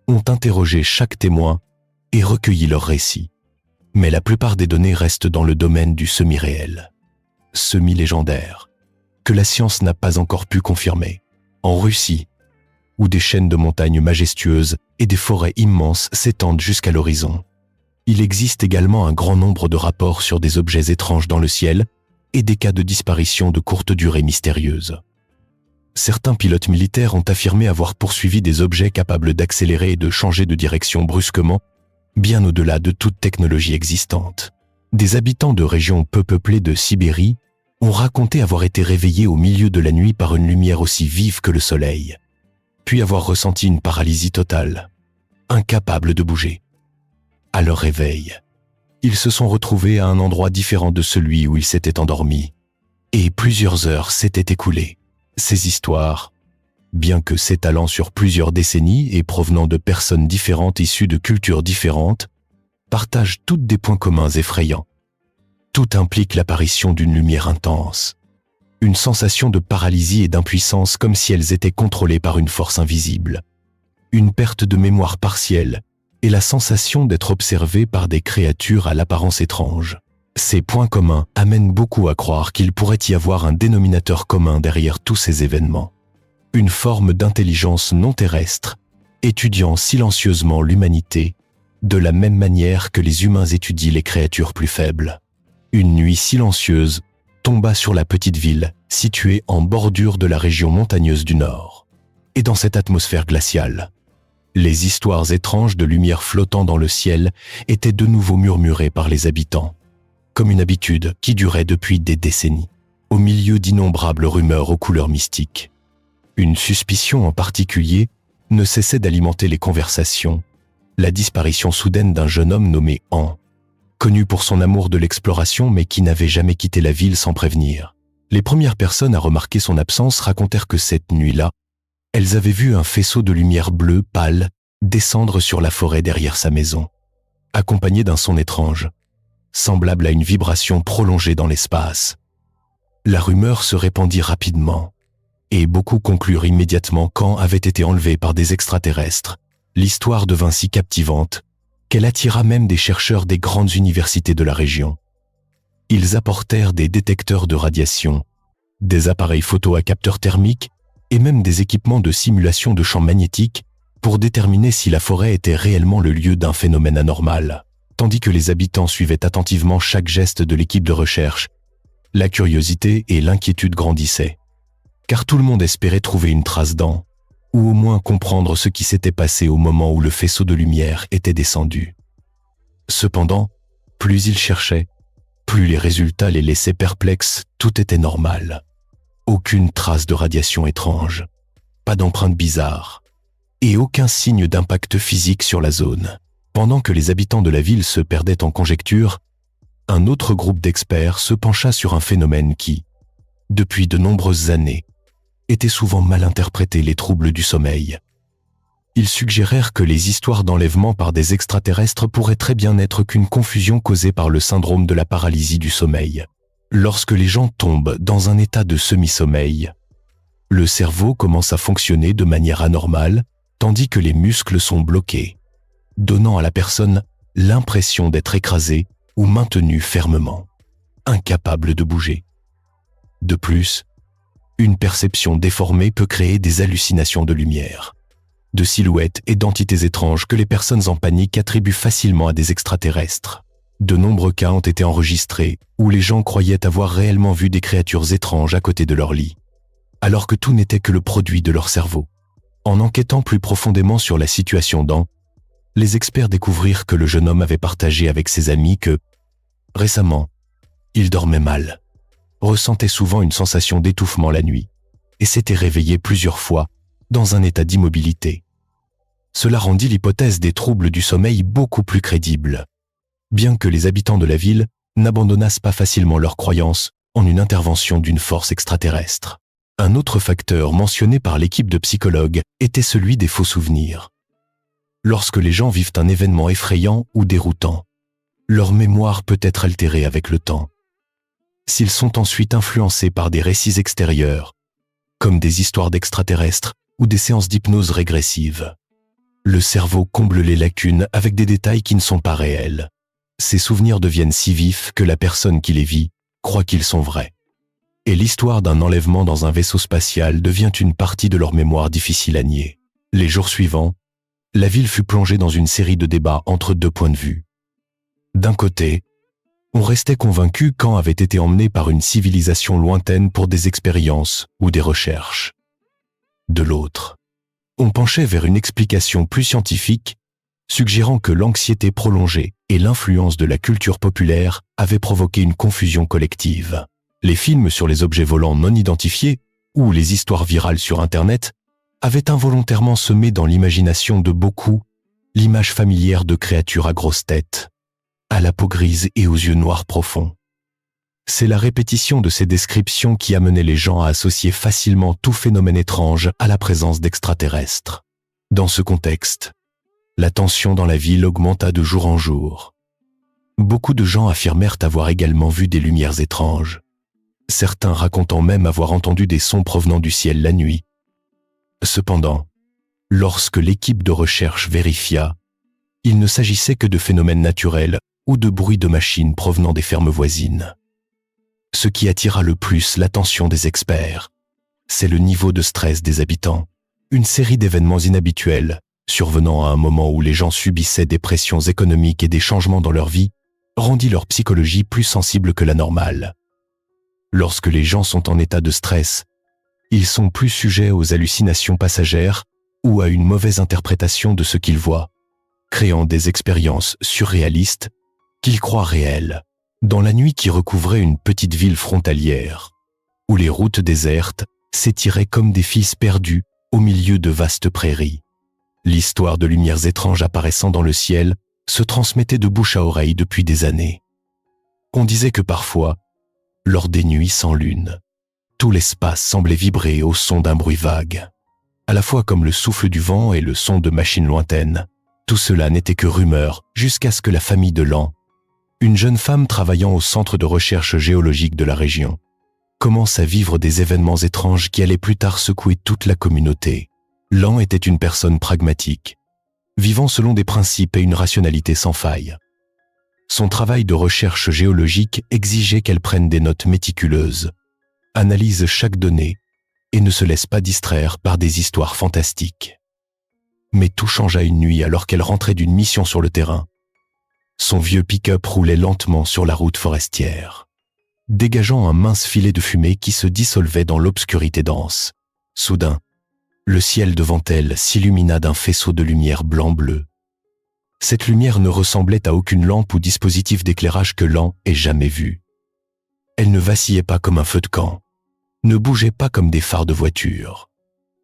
ont interrogé chaque témoin et recueilli leurs récits. Mais la plupart des données restent dans le domaine du semi-réel, semi-légendaire, que la science n'a pas encore pu confirmer. En Russie, où des chaînes de montagnes majestueuses et des forêts immenses s'étendent jusqu'à l'horizon, il existe également un grand nombre de rapports sur des objets étranges dans le ciel et des cas de disparition de courte durée mystérieuse. Certains pilotes militaires ont affirmé avoir poursuivi des objets capables d'accélérer et de changer de direction brusquement, bien au-delà de toute technologie existante. Des habitants de régions peu peuplées de Sibérie ont raconté avoir été réveillés au milieu de la nuit par une lumière aussi vive que le soleil, puis avoir ressenti une paralysie totale, incapables de bouger. À leur réveil, ils se sont retrouvés à un endroit différent de celui où ils s'étaient endormis, et plusieurs heures s'étaient écoulées. Ces histoires, bien que s'étalant sur plusieurs décennies et provenant de personnes différentes issues de cultures différentes, partagent toutes des points communs effrayants. Tout implique l'apparition d'une lumière intense, une sensation de paralysie et d'impuissance comme si elles étaient contrôlées par une force invisible, une perte de mémoire partielle et la sensation d'être observé par des créatures à l'apparence étrange. Ces points communs amènent beaucoup à croire qu'il pourrait y avoir un dénominateur commun derrière tous ces événements. Une forme d'intelligence non terrestre, étudiant silencieusement l'humanité, de la même manière que les humains étudient les créatures plus faibles. Une nuit silencieuse tomba sur la petite ville, située en bordure de la région montagneuse du Nord. Et dans cette atmosphère glaciale, Les histoires étranges de lumière flottant dans le ciel étaient de nouveau murmurées par les habitants, comme une habitude qui durait depuis des décennies, au milieu d'innombrables rumeurs aux couleurs mystiques. Une suspicion en particulier ne cessait d'alimenter les conversations, la disparition soudaine d'un jeune homme nommé Han, connu pour son amour de l'exploration mais qui n'avait jamais quitté la ville sans prévenir. Les premières personnes à remarquer son absence racontèrent que cette nuit-là, elles avaient vu un faisceau de lumière bleue pâle descendre sur la forêt derrière sa maison, accompagné d'un son étrange, semblable à une vibration prolongée dans l'espace. La rumeur se répandit rapidement, et beaucoup conclurent immédiatement qu'Han avait été enlevé par des extraterrestres. L'histoire devint si captivante qu'elle attira même des chercheurs des grandes universités de la région. Ils apportèrent des détecteurs de radiation, des appareils photo à capteurs thermiques et même des équipements de simulation de champs magnétiques pour déterminer si la forêt était réellement le lieu d'un phénomène anormal. Tandis que les habitants suivaient attentivement chaque geste de l'équipe de recherche, la curiosité et l'inquiétude grandissaient, car tout le monde espérait trouver une trace d'Han, ou au moins comprendre ce qui s'était passé au moment où le faisceau de lumière était descendu. Cependant, plus ils cherchaient, plus les résultats les laissaient perplexes, tout était normal. Aucune trace de radiation étrange, pas d'empreintes bizarres, et aucun signe d'impact physique sur la zone. Pendant que les habitants de la ville se perdaient en conjectures, un autre groupe d'experts se pencha sur un phénomène qui, depuis de nombreuses années, était souvent mal interprété, les troubles du sommeil. Ils suggérèrent que les histoires d'enlèvement par des extraterrestres pourraient très bien n'être qu'une confusion causée par le syndrome de la paralysie du sommeil. Lorsque les gens tombent dans un état de semi-sommeil, le cerveau commence à fonctionner de manière anormale, tandis que les muscles sont bloqués, donnant à la personne l'impression d'être écrasée ou maintenue fermement, incapable de bouger. De plus, une perception déformée peut créer des hallucinations de lumière, de silhouettes et d'entités étranges que les personnes en panique attribuent facilement à des extraterrestres. De nombreux cas ont été enregistrés où les gens croyaient avoir réellement vu des créatures étranges à côté de leur lit, alors que tout n'était que le produit de leur cerveau. En enquêtant plus profondément sur la situation d'Han, les experts découvrirent que le jeune homme avait partagé avec ses amis que, récemment, il dormait mal, ressentait souvent une sensation d'étouffement la nuit et s'était réveillé plusieurs fois dans un état d'immobilité. Cela rendit l'hypothèse des troubles du sommeil beaucoup plus crédible, bien que les habitants de la ville n'abandonnassent pas facilement leur croyance en une intervention d'une force extraterrestre. Un autre facteur mentionné par l'équipe de psychologues était celui des faux souvenirs. Lorsque les gens vivent un événement effrayant ou déroutant, leur mémoire peut être altérée avec le temps. S'ils sont ensuite influencés par des récits extérieurs, comme des histoires d'extraterrestres ou des séances d'hypnose régressive, le cerveau comble les lacunes avec des détails qui ne sont pas réels. Ces souvenirs deviennent si vifs que la personne qui les vit croit qu'ils sont vrais. Et l'histoire d'un enlèvement dans un vaisseau spatial devient une partie de leur mémoire difficile à nier. Les jours suivants, la ville fut plongée dans une série de débats entre deux points de vue. D'un côté, on restait convaincu qu'Han avait été emmené par une civilisation lointaine pour des expériences ou des recherches. De l'autre, on penchait vers une explication plus scientifique, suggérant que l'anxiété prolongée et l'influence de la culture populaire avaient provoqué une confusion collective. Les films sur les objets volants non identifiés ou les histoires virales sur Internet avaient involontairement semé dans l'imagination de beaucoup l'image familière de créatures à grosse tête, à la peau grise et aux yeux noirs profonds. C'est la répétition de ces descriptions qui amenait les gens à associer facilement tout phénomène étrange à la présence d'extraterrestres. Dans ce contexte, la tension dans la ville augmenta de jour en jour. Beaucoup de gens affirmèrent avoir également vu des lumières étranges, certains racontant même avoir entendu des sons provenant du ciel la nuit. Cependant, lorsque l'équipe de recherche vérifia, il ne s'agissait que de phénomènes naturels ou de bruits de machines provenant des fermes voisines. Ce qui attira le plus l'attention des experts, c'est le niveau de stress des habitants. Une série d'événements inhabituels, survenant à un moment où les gens subissaient des pressions économiques et des changements dans leur vie, rendit leur psychologie plus sensible que la normale. Lorsque les gens sont en état de stress, ils sont plus sujets aux hallucinations passagères ou à une mauvaise interprétation de ce qu'il voit, créant des expériences surréalistes qu'il croit réelles, dans la nuit qui recouvrait une petite ville frontalière, où les routes désertes s'étiraient comme des fils perdus au milieu de vastes prairies. L'histoire de lumières étranges apparaissant dans le ciel se transmettait de bouche à oreille depuis des années. On disait que parfois, lors des nuits sans lune, tout l'espace semblait vibrer au son d'un bruit vague, à la fois comme le souffle du vent et le son de machines lointaines. Tout cela n'était que rumeur jusqu'à ce que la famille de Lan, une jeune femme travaillant au centre de recherche géologique de la région, commence à vivre des événements étranges qui allaient plus tard secouer toute la communauté. Lan était une personne pragmatique, vivant selon des principes et une rationalité sans faille. Son travail de recherche géologique exigeait qu'elle prenne des notes méticuleuses, analyse chaque donnée et ne se laisse pas distraire par des histoires fantastiques. Mais tout changea une nuit alors qu'elle rentrait d'une mission sur le terrain. Son vieux pick-up roulait lentement sur la route forestière, dégageant un mince filet de fumée qui se dissolvait dans l'obscurité dense. Soudain, le ciel devant elle s'illumina d'un faisceau de lumière blanc-bleu. Cette lumière ne ressemblait à aucune lampe ou dispositif d'éclairage que Lan ait jamais vu. Elle ne vacillait pas comme un feu de camp, ne bougeait pas comme des phares de voiture,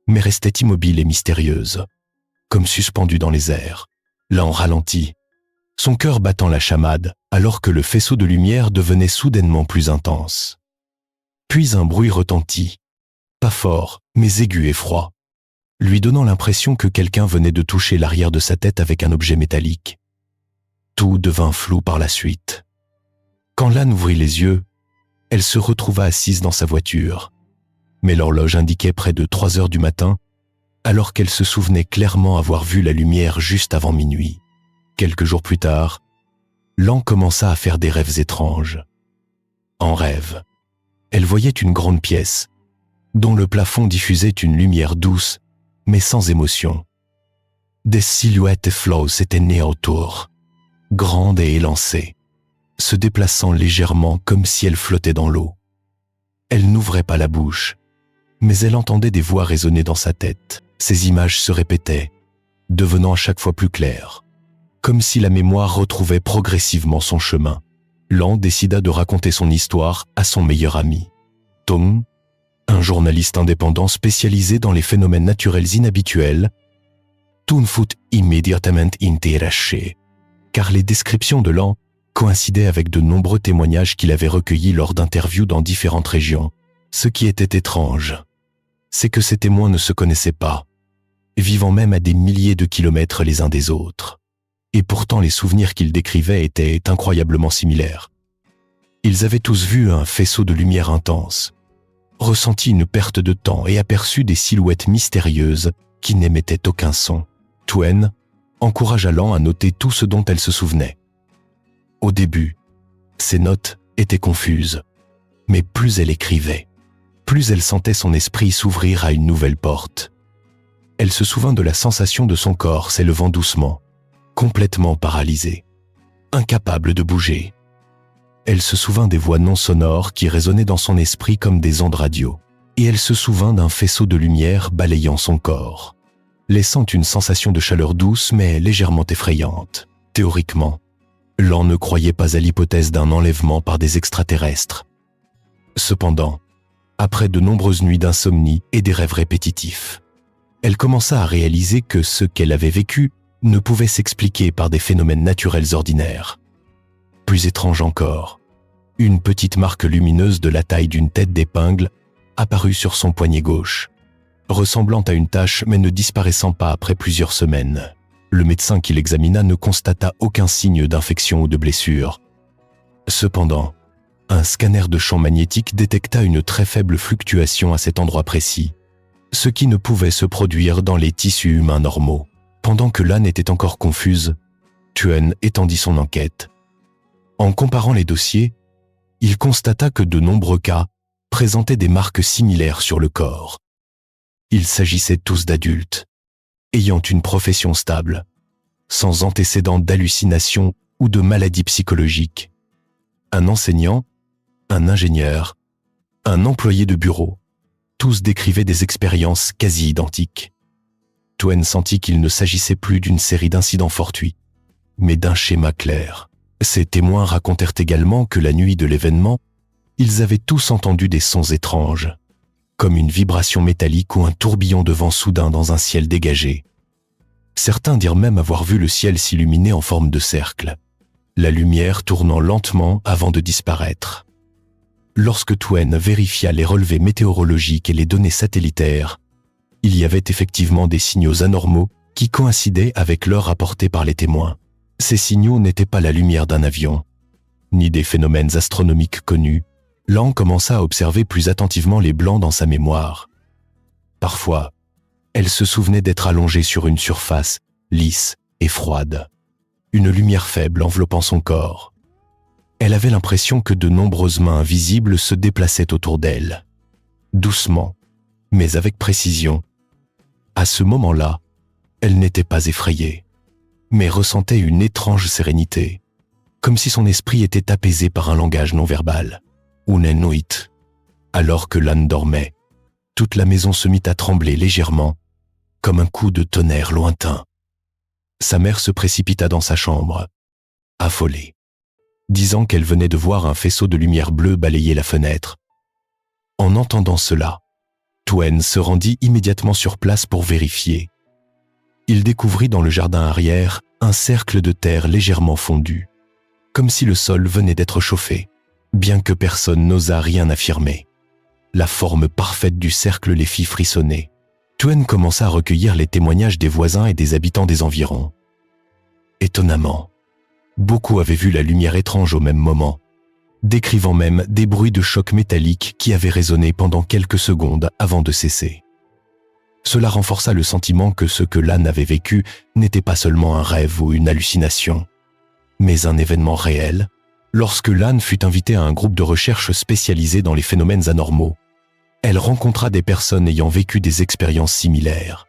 mais restait immobile et mystérieuse, comme suspendue dans les airs. Lan ralentit, son cœur battant la chamade, alors que le faisceau de lumière devenait soudainement plus intense. Puis un bruit retentit, pas fort, mais aigu et froid, lui donnant l'impression que quelqu'un venait de toucher l'arrière de sa tête avec un objet métallique. Tout devint flou par la suite. Quand Lan ouvrit les yeux, elle se retrouva assise dans sa voiture, mais l'horloge indiquait près de 3 heures du matin, alors qu'elle se souvenait clairement avoir vu la lumière juste avant minuit. Quelques jours plus tard, Lan commença à faire des rêves étranges. En rêve, elle voyait une grande pièce, dont le plafond diffusait une lumière douce, mais sans émotion. Des silhouettes flots s'étaient nées autour, grandes et élancées, se déplaçant légèrement comme si elles flottaient dans l'eau. Elle n'ouvrait pas la bouche, mais elle entendait des voix résonner dans sa tête. Ces images se répétaient, devenant à chaque fois plus claires, comme si la mémoire retrouvait progressivement son chemin. Lan décida de raconter son histoire à son meilleur ami, Tong, un journaliste indépendant spécialisé dans les phénomènes naturels inhabituels. Tun fut immédiatement intéressé, car les descriptions de Lan coïncidaient avec de nombreux témoignages qu'il avait recueillis lors d'interviews dans différentes régions. Ce qui était étrange, c'est que ces témoins ne se connaissaient pas, vivant même à des milliers de kilomètres les uns des autres. Et pourtant les souvenirs qu'ils décrivaient étaient incroyablement similaires. Ils avaient tous vu un faisceau de lumière intense, ressenti une perte de temps et aperçu des silhouettes mystérieuses qui n'émettaient aucun son. Tuen encouragea Lan à noter tout ce dont elle se souvenait. Au début, ses notes étaient confuses, mais plus elle écrivait, plus elle sentait son esprit s'ouvrir à une nouvelle porte. Elle se souvint de la sensation de son corps s'élevant doucement, complètement paralysée, incapable de bouger. Elle se souvint des voix non sonores qui résonnaient dans son esprit comme des ondes radio, et elle se souvint d'un faisceau de lumière balayant son corps, laissant une sensation de chaleur douce mais légèrement effrayante. Théoriquement, Lan ne croyait pas à l'hypothèse d'un enlèvement par des extraterrestres. Cependant, après de nombreuses nuits d'insomnie et des rêves répétitifs, elle commença à réaliser que ce qu'elle avait vécu ne pouvait s'expliquer par des phénomènes naturels ordinaires. Plus étrange encore, une petite marque lumineuse de la taille d'une tête d'épingle apparut sur son poignet gauche, ressemblant à une tache mais ne disparaissant pas après plusieurs semaines. Le médecin qui l'examina ne constata aucun signe d'infection ou de blessure. Cependant, un scanner de champ magnétique détecta une très faible fluctuation à cet endroit précis, ce qui ne pouvait se produire dans les tissus humains normaux. Pendant que Lan était encore confuse, Tuen étendit son enquête. En comparant les dossiers, il constata que de nombreux cas présentaient des marques similaires sur le corps. Ils s'agissaient tous d'adultes, ayant une profession stable, sans antécédents d'hallucinations ou de maladies psychologiques. Un enseignant, un ingénieur, un employé de bureau, tous décrivaient des expériences quasi identiques. Twain sentit qu'il ne s'agissait plus d'une série d'incidents fortuits, mais d'un schéma clair. Ses témoins racontèrent également que la nuit de l'événement, ils avaient tous entendu des sons étranges, comme une vibration métallique ou un tourbillon de vent soudain dans un ciel dégagé. Certains dirent même avoir vu le ciel s'illuminer en forme de cercle, la lumière tournant lentement avant de disparaître. Lorsque Twain vérifia les relevés météorologiques et les données satellitaires, il y avait effectivement des signaux anormaux qui coïncidaient avec l'heure rapportée par les témoins. Ces signaux n'étaient pas la lumière d'un avion, ni des phénomènes astronomiques connus. Lan commença à observer plus attentivement les blancs dans sa mémoire. Parfois, elle se souvenait d'être allongée sur une surface lisse et froide, une lumière faible enveloppant son corps. Elle avait l'impression que de nombreuses mains invisibles se déplaçaient autour d'elle, doucement, mais avec précision. À ce moment-là, elle n'était pas effrayée, mais ressentait une étrange sérénité, comme si son esprit était apaisé par un langage non verbal. Unenuit. Alors que Lan dormait, toute la maison se mit à trembler légèrement, comme un coup de tonnerre lointain. Sa mère se précipita dans sa chambre, affolée, disant qu'elle venait de voir un faisceau de lumière bleue balayer la fenêtre. En entendant cela, Twain se rendit immédiatement sur place pour vérifier. Il découvrit dans le jardin arrière un cercle de terre légèrement fondu, comme si le sol venait d'être chauffé. Bien que personne n'osât rien affirmer, la forme parfaite du cercle les fit frissonner. Twain commença à recueillir les témoignages des voisins et des habitants des environs. Étonnamment, beaucoup avaient vu la lumière étrange au même moment, décrivant même des bruits de choc métalliques qui avaient résonné pendant quelques secondes avant de cesser. Cela renforça le sentiment que ce que Lan avait vécu n'était pas seulement un rêve ou une hallucination, mais un événement réel. Lorsque Lan fut invitée à un groupe de recherche spécialisé dans les phénomènes anormaux, elle rencontra des personnes ayant vécu des expériences similaires.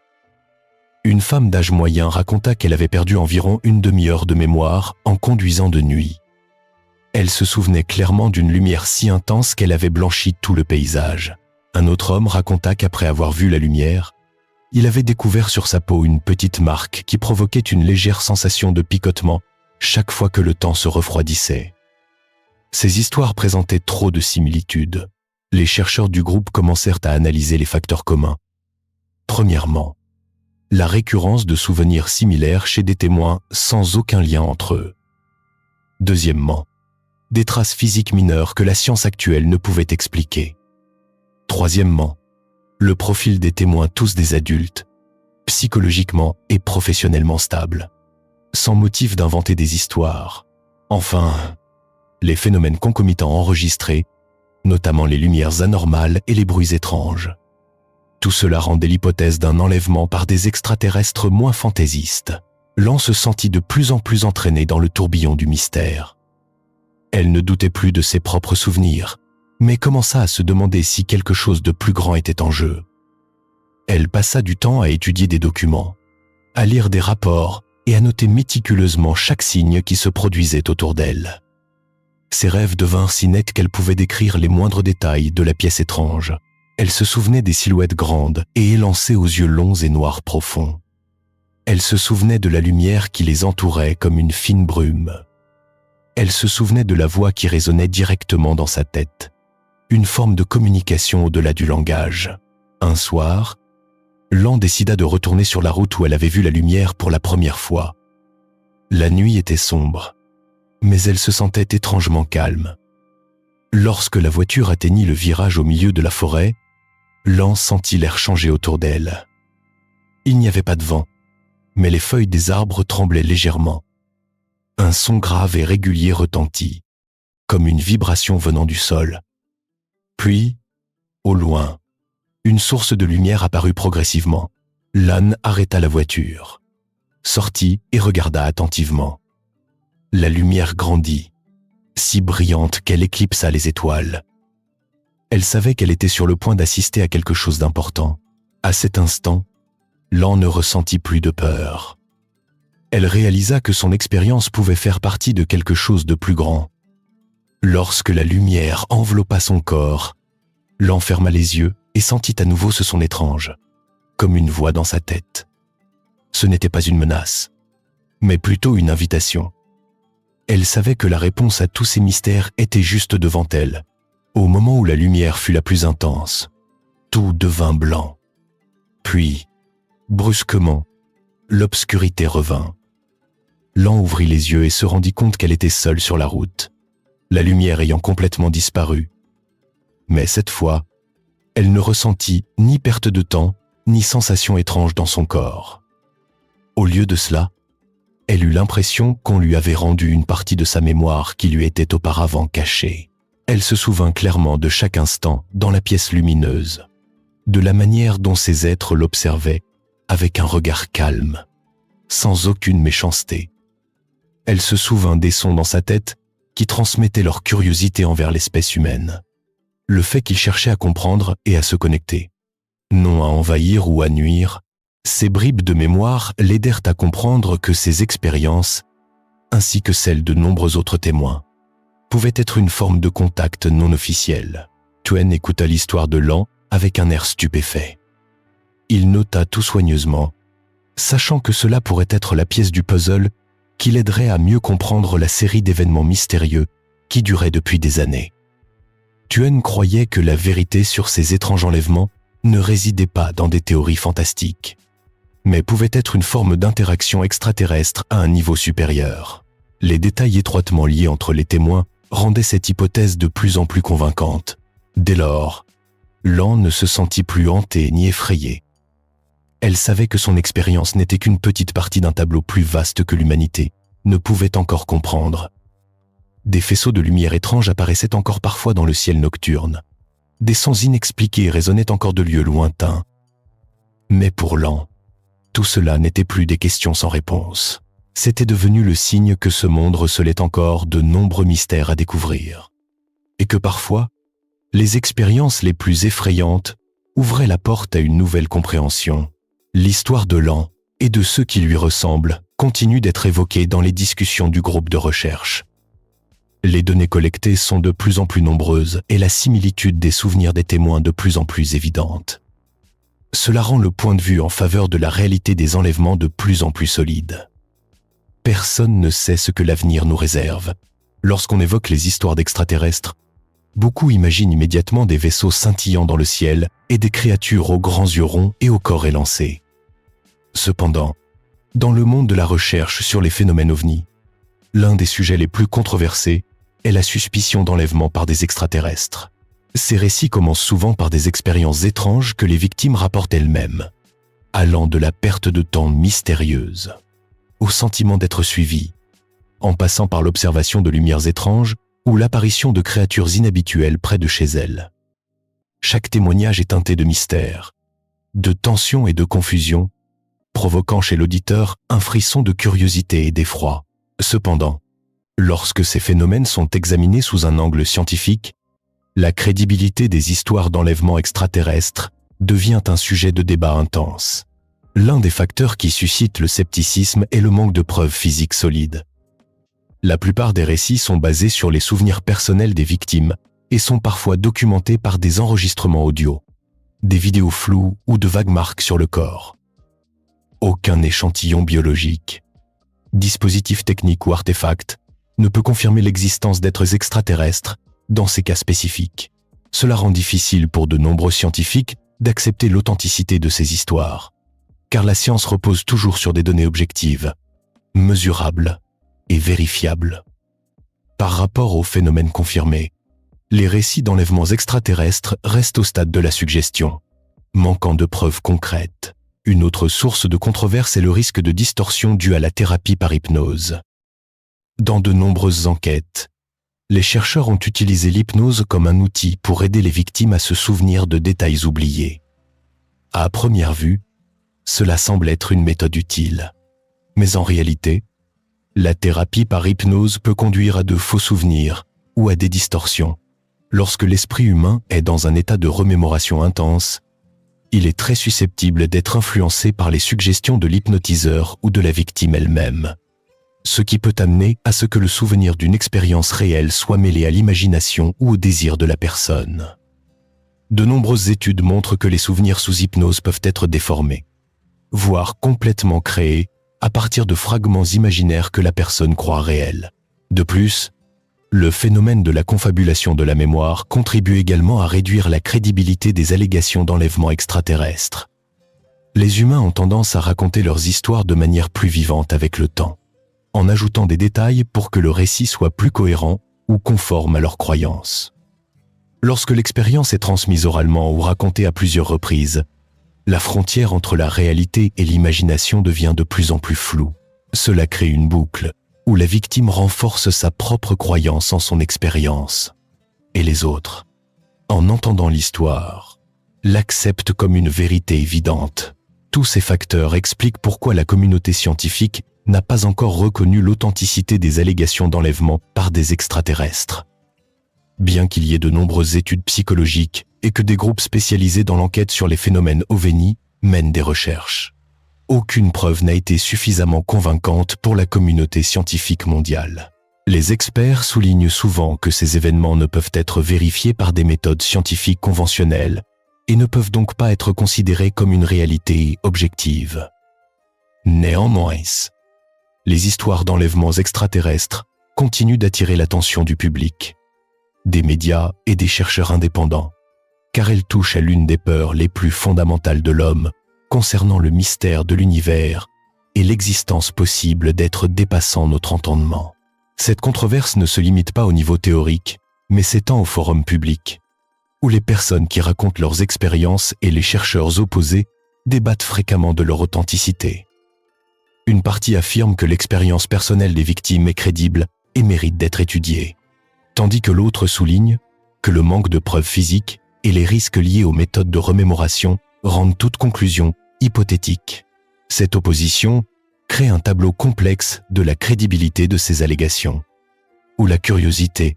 Une femme d'âge moyen raconta qu'elle avait perdu environ une demi-heure de mémoire en conduisant de nuit. Elle se souvenait clairement d'une lumière si intense qu'elle avait blanchi tout le paysage. Un autre homme raconta qu'après avoir vu la lumière, il avait découvert sur sa peau une petite marque qui provoquait une légère sensation de picotement chaque fois que le temps se refroidissait. Ces histoires présentaient trop de similitudes. Les chercheurs du groupe commencèrent à analyser les facteurs communs. Premièrement, la récurrence de souvenirs similaires chez des témoins sans aucun lien entre eux. Deuxièmement, des traces physiques mineures que la science actuelle ne pouvait expliquer. Troisièmement, le profil des témoins, tous des adultes, psychologiquement et professionnellement stables, sans motif d'inventer des histoires. Enfin, les phénomènes concomitants enregistrés, notamment les lumières anormales et les bruits étranges. Tout cela rendait l'hypothèse d'un enlèvement par des extraterrestres moins fantaisiste. Lan se sentit de plus en plus entraînée dans le tourbillon du mystère. Elle ne doutait plus de ses propres souvenirs, mais commença à se demander si quelque chose de plus grand était en jeu. Elle passa du temps à étudier des documents, à lire des rapports et à noter méticuleusement chaque signe qui se produisait autour d'elle. Ses rêves devinrent si nets qu'elle pouvait décrire les moindres détails de la pièce étrange. Elle se souvenait des silhouettes grandes et élancées aux yeux longs et noirs profonds. Elle se souvenait de la lumière qui les entourait comme une fine brume. Elle se souvenait de la voix qui résonnait directement dans sa tête, une forme de communication au-delà du langage. Un soir, Lan décida de retourner sur la route où elle avait vu la lumière pour la première fois. La nuit était sombre, mais elle se sentait étrangement calme. Lorsque la voiture atteignit le virage au milieu de la forêt, Lan sentit l'air changer autour d'elle. Il n'y avait pas de vent, mais les feuilles des arbres tremblaient légèrement. Un son grave et régulier retentit, comme une vibration venant du sol. Puis, au loin, une source de lumière apparut progressivement. Lan arrêta la voiture, sortit et regarda attentivement. La lumière grandit, si brillante qu'elle éclipsa les étoiles. Elle savait qu'elle était sur le point d'assister à quelque chose d'important. À cet instant, Lan ne ressentit plus de peur. Elle réalisa que son expérience pouvait faire partie de quelque chose de plus grand. Lorsque la lumière enveloppa son corps, Lan ferma les yeux et sentit à nouveau ce son étrange, comme une voix dans sa tête. Ce n'était pas une menace, mais plutôt une invitation. Elle savait que la réponse à tous ces mystères était juste devant elle. Au moment où la lumière fut la plus intense, tout devint blanc. Puis, brusquement, l'obscurité revint. Lan ouvrit les yeux et se rendit compte qu'elle était seule sur la route, la lumière ayant complètement disparu. Mais cette fois, elle ne ressentit ni perte de temps, ni sensation étrange dans son corps. Au lieu de cela, elle eut l'impression qu'on lui avait rendu une partie de sa mémoire qui lui était auparavant cachée. Elle se souvint clairement de chaque instant dans la pièce lumineuse, de la manière dont ces êtres l'observaient avec un regard calme, sans aucune méchanceté. Elle se souvint des sons dans sa tête qui transmettaient leur curiosité envers l'espèce humaine, le fait qu'ils cherchaient à comprendre et à se connecter, non à envahir ou à nuire. Ces bribes de mémoire l'aidèrent à comprendre que ses expériences, ainsi que celles de nombreux autres témoins, pouvaient être une forme de contact non officiel. Tuen écouta l'histoire de Lan avec un air stupéfait. Il nota tout soigneusement, sachant que cela pourrait être la pièce du puzzle qui l'aiderait à mieux comprendre la série d'événements mystérieux qui durait depuis des années. Tuen croyait que la vérité sur ces étranges enlèvements ne résidait pas dans des théories fantastiques, mais pouvait être une forme d'interaction extraterrestre à un niveau supérieur. Les détails étroitement liés entre les témoins rendaient cette hypothèse de plus en plus convaincante. Dès lors, Lan ne se sentit plus hantée ni effrayée. Elle savait que son expérience n'était qu'une petite partie d'un tableau plus vaste que l'humanité ne pouvait encore comprendre. Des faisceaux de lumière étranges apparaissaient encore parfois dans le ciel nocturne. Des sons inexpliqués résonnaient encore de lieux lointains. Mais pour Lan, tout cela n'était plus des questions sans réponse. C'était devenu le signe que ce monde recelait encore de nombreux mystères à découvrir. Et que parfois, les expériences les plus effrayantes ouvraient la porte à une nouvelle compréhension. L'histoire de Lan et de ceux qui lui ressemblent continue d'être évoquée dans les discussions du groupe de recherche. Les données collectées sont de plus en plus nombreuses et la similitude des souvenirs des témoins de plus en plus évidente. Cela rend le point de vue en faveur de la réalité des enlèvements de plus en plus solide. Personne ne sait ce que l'avenir nous réserve. Lorsqu'on évoque les histoires d'extraterrestres, beaucoup imaginent immédiatement des vaisseaux scintillant dans le ciel et des créatures aux grands yeux ronds et au corps élancé. Cependant, dans le monde de la recherche sur les phénomènes ovnis, l'un des sujets les plus controversés est la suspicion d'enlèvement par des extraterrestres. Ces récits commencent souvent par des expériences étranges que les victimes rapportent elles-mêmes, allant de la perte de temps mystérieuse au sentiment d'être suivies, en passant par l'observation de lumières étranges ou l'apparition de créatures inhabituelles près de chez elles. Chaque témoignage est teinté de mystère, de tension et de confusion, provoquant chez l'auditeur un frisson de curiosité et d'effroi. Cependant, lorsque ces phénomènes sont examinés sous un angle scientifique, la crédibilité des histoires d'enlèvement extraterrestre devient un sujet de débat intense. L'un des facteurs qui suscite le scepticisme est le manque de preuves physiques solides. La plupart des récits sont basés sur les souvenirs personnels des victimes et sont parfois documentés par des enregistrements audio, des vidéos floues ou de vagues marques sur le corps. Aucun échantillon biologique, dispositif technique ou artefact ne peut confirmer l'existence d'êtres extraterrestres dans ces cas spécifiques. Cela rend difficile pour de nombreux scientifiques d'accepter l'authenticité de ces histoires, car la science repose toujours sur des données objectives, mesurables et vérifiables. Par rapport aux phénomènes confirmés, les récits d'enlèvements extraterrestres restent au stade de la suggestion, manquant de preuves concrètes. Une autre source de controverse est le risque de distorsion dû à la thérapie par hypnose. Dans de nombreuses enquêtes, les chercheurs ont utilisé l'hypnose comme un outil pour aider les victimes à se souvenir de détails oubliés. À première vue, cela semble être une méthode utile. Mais en réalité, la thérapie par hypnose peut conduire à de faux souvenirs ou à des distorsions. Lorsque l'esprit humain est dans un état de remémoration intense, il est très susceptible d'être influencé par les suggestions de l'hypnotiseur ou de la victime elle-même, ce qui peut amener à ce que le souvenir d'une expérience réelle soit mêlé à l'imagination ou au désir de la personne. De nombreuses études montrent que les souvenirs sous hypnose peuvent être déformés, voire complètement créés à partir de fragments imaginaires que la personne croit réels. De plus, le phénomène de la confabulation de la mémoire contribue également à réduire la crédibilité des allégations d'enlèvement extraterrestre. Les humains ont tendance à raconter leurs histoires de manière plus vivante avec le temps, en ajoutant des détails pour que le récit soit plus cohérent ou conforme à leurs croyances. Lorsque l'expérience est transmise oralement ou racontée à plusieurs reprises, la frontière entre la réalité et l'imagination devient de plus en plus floue. Cela crée une boucle où la victime renforce sa propre croyance en son expérience, et les autres, en entendant l'histoire, l'acceptent comme une vérité évidente. Tous ces facteurs expliquent pourquoi la communauté scientifique n'a pas encore reconnu l'authenticité des allégations d'enlèvement par des extraterrestres. Bien qu'il y ait de nombreuses études psychologiques et que des groupes spécialisés dans l'enquête sur les phénomènes ovni mènent des recherches, aucune preuve n'a été suffisamment convaincante pour la communauté scientifique mondiale. Les experts soulignent souvent que ces événements ne peuvent être vérifiés par des méthodes scientifiques conventionnelles et ne peuvent donc pas être considérés comme une réalité objective. Néanmoins, les histoires d'enlèvements extraterrestres continuent d'attirer l'attention du public, des médias et des chercheurs indépendants, car elles touchent à l'une des peurs les plus fondamentales de l'homme concernant le mystère de l'univers et l'existence possible d'êtres dépassant notre entendement. Cette controverse ne se limite pas au niveau théorique, mais s'étend au forum public, où les personnes qui racontent leurs expériences et les chercheurs opposés débattent fréquemment de leur authenticité. Une partie affirme que l'expérience personnelle des victimes est crédible et mérite d'être étudiée, tandis que l'autre souligne que le manque de preuves physiques et les risques liés aux méthodes de remémoration rendent toute conclusion hypothétique. Cette opposition crée un tableau complexe de la crédibilité de ces allégations, où la curiosité,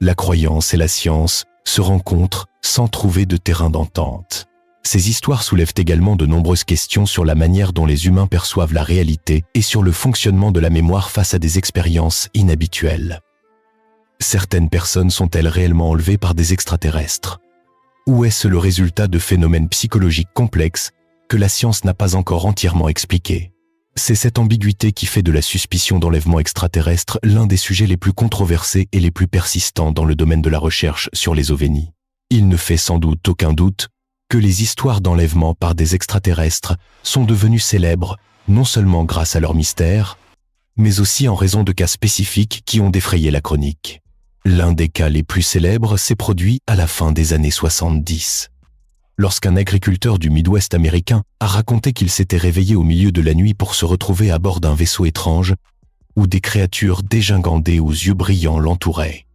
la croyance et la science se rencontrent sans trouver de terrain d'entente. Ces histoires soulèvent également de nombreuses questions sur la manière dont les humains perçoivent la réalité et sur le fonctionnement de la mémoire face à des expériences inhabituelles. Certaines personnes sont-elles réellement enlevées par des extraterrestres ? Ou est-ce le résultat de phénomènes psychologiques complexes que la science n'a pas encore entièrement expliqués? C'est cette ambiguïté qui fait de la suspicion d'enlèvement extraterrestre l'un des sujets les plus controversés et les plus persistants dans le domaine de la recherche sur les ovnis. Il ne fait sans doute aucun doute que les histoires d'enlèvement par des extraterrestres sont devenues célèbres non seulement grâce à leur mystère, mais aussi en raison de cas spécifiques qui ont défrayé la chronique. L'un des cas les plus célèbres s'est produit à la fin des années 70. Lorsqu'un agriculteur du Midwest américain a raconté qu'il s'était réveillé au milieu de la nuit pour se retrouver à bord d'un vaisseau étrange où des créatures dégingandées aux yeux brillants l'entouraient.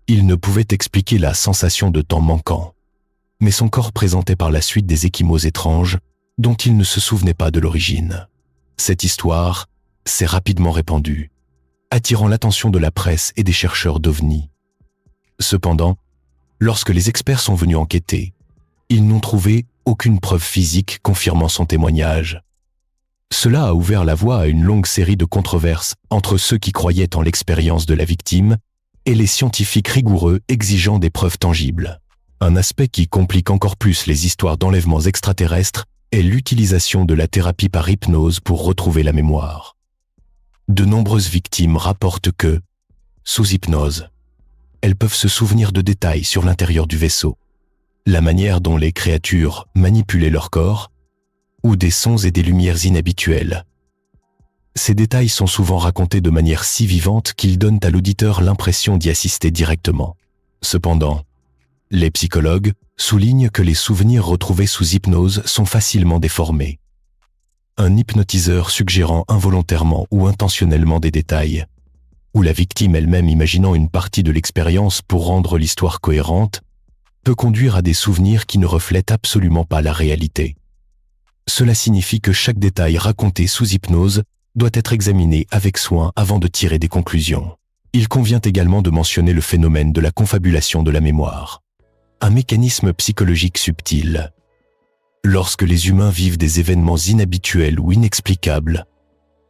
Il ne pouvait expliquer la sensation de temps manquant, mais son corps présentait par la suite des ecchymoses étranges dont il ne se souvenait pas de l'origine. Cette histoire s'est rapidement répandue, attirant l'attention de la presse et des chercheurs d'OVNI. Cependant, lorsque les experts sont venus enquêter, ils n'ont trouvé aucune preuve physique confirmant son témoignage. Cela a ouvert la voie à une longue série de controverses entre ceux qui croyaient en l'expérience de la victime et les scientifiques rigoureux exigeant des preuves tangibles. Un aspect qui complique encore plus les histoires d'enlèvements extraterrestres est l'utilisation de la thérapie par hypnose pour retrouver la mémoire. De nombreuses victimes rapportent que, sous hypnose, elles peuvent se souvenir de détails sur l'intérieur du vaisseau, la manière dont les créatures manipulaient leur corps, ou des sons et des lumières inhabituelles. Ces détails sont souvent racontés de manière si vivante qu'ils donnent à l'auditeur l'impression d'y assister directement. Cependant, les psychologues soulignent que les souvenirs retrouvés sous hypnose sont facilement déformés. Un hypnotiseur suggérant involontairement ou intentionnellement des détails, ou la victime elle-même imaginant une partie de l'expérience pour rendre l'histoire cohérente, peut conduire à des souvenirs qui ne reflètent absolument pas la réalité. Cela signifie que chaque détail raconté sous hypnose doit être examiné avec soin avant de tirer des conclusions. Il convient également de mentionner le phénomène de la confabulation de la mémoire, un mécanisme psychologique subtil. Lorsque les humains vivent des événements inhabituels ou inexplicables,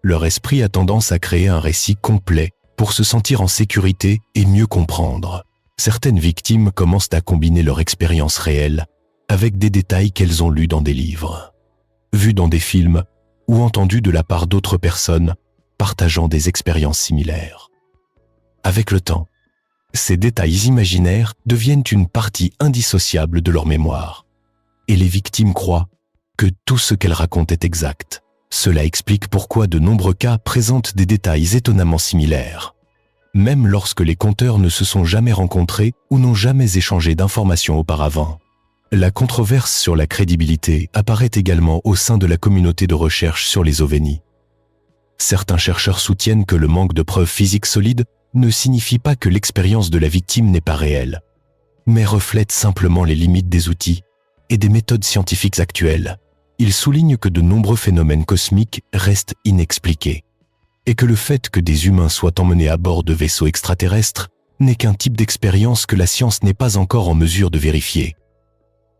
leur esprit a tendance à créer un récit complet pour se sentir en sécurité et mieux comprendre. Certaines victimes commencent à combiner leur expérience réelle avec des détails qu'elles ont lus dans des livres. vus dans des films ou entendus de la part d'autres personnes partageant des expériences similaires. Avec le temps, ces détails imaginaires deviennent une partie indissociable de leur mémoire, et les victimes croient que tout ce qu'elles racontent est exact. Cela explique pourquoi de nombreux cas présentent des détails étonnamment similaires, même lorsque les conteurs ne se sont jamais rencontrés ou n'ont jamais échangé d'informations auparavant. La controverse sur la crédibilité apparaît également au sein de la communauté de recherche sur les ovnis. Certains chercheurs soutiennent que le manque de preuves physiques solides ne signifie pas que l'expérience de la victime n'est pas réelle, mais reflète simplement les limites des outils et des méthodes scientifiques actuelles. Ils soulignent que de nombreux phénomènes cosmiques restent inexpliqués, et que le fait que des humains soient emmenés à bord de vaisseaux extraterrestres n'est qu'un type d'expérience que la science n'est pas encore en mesure de vérifier.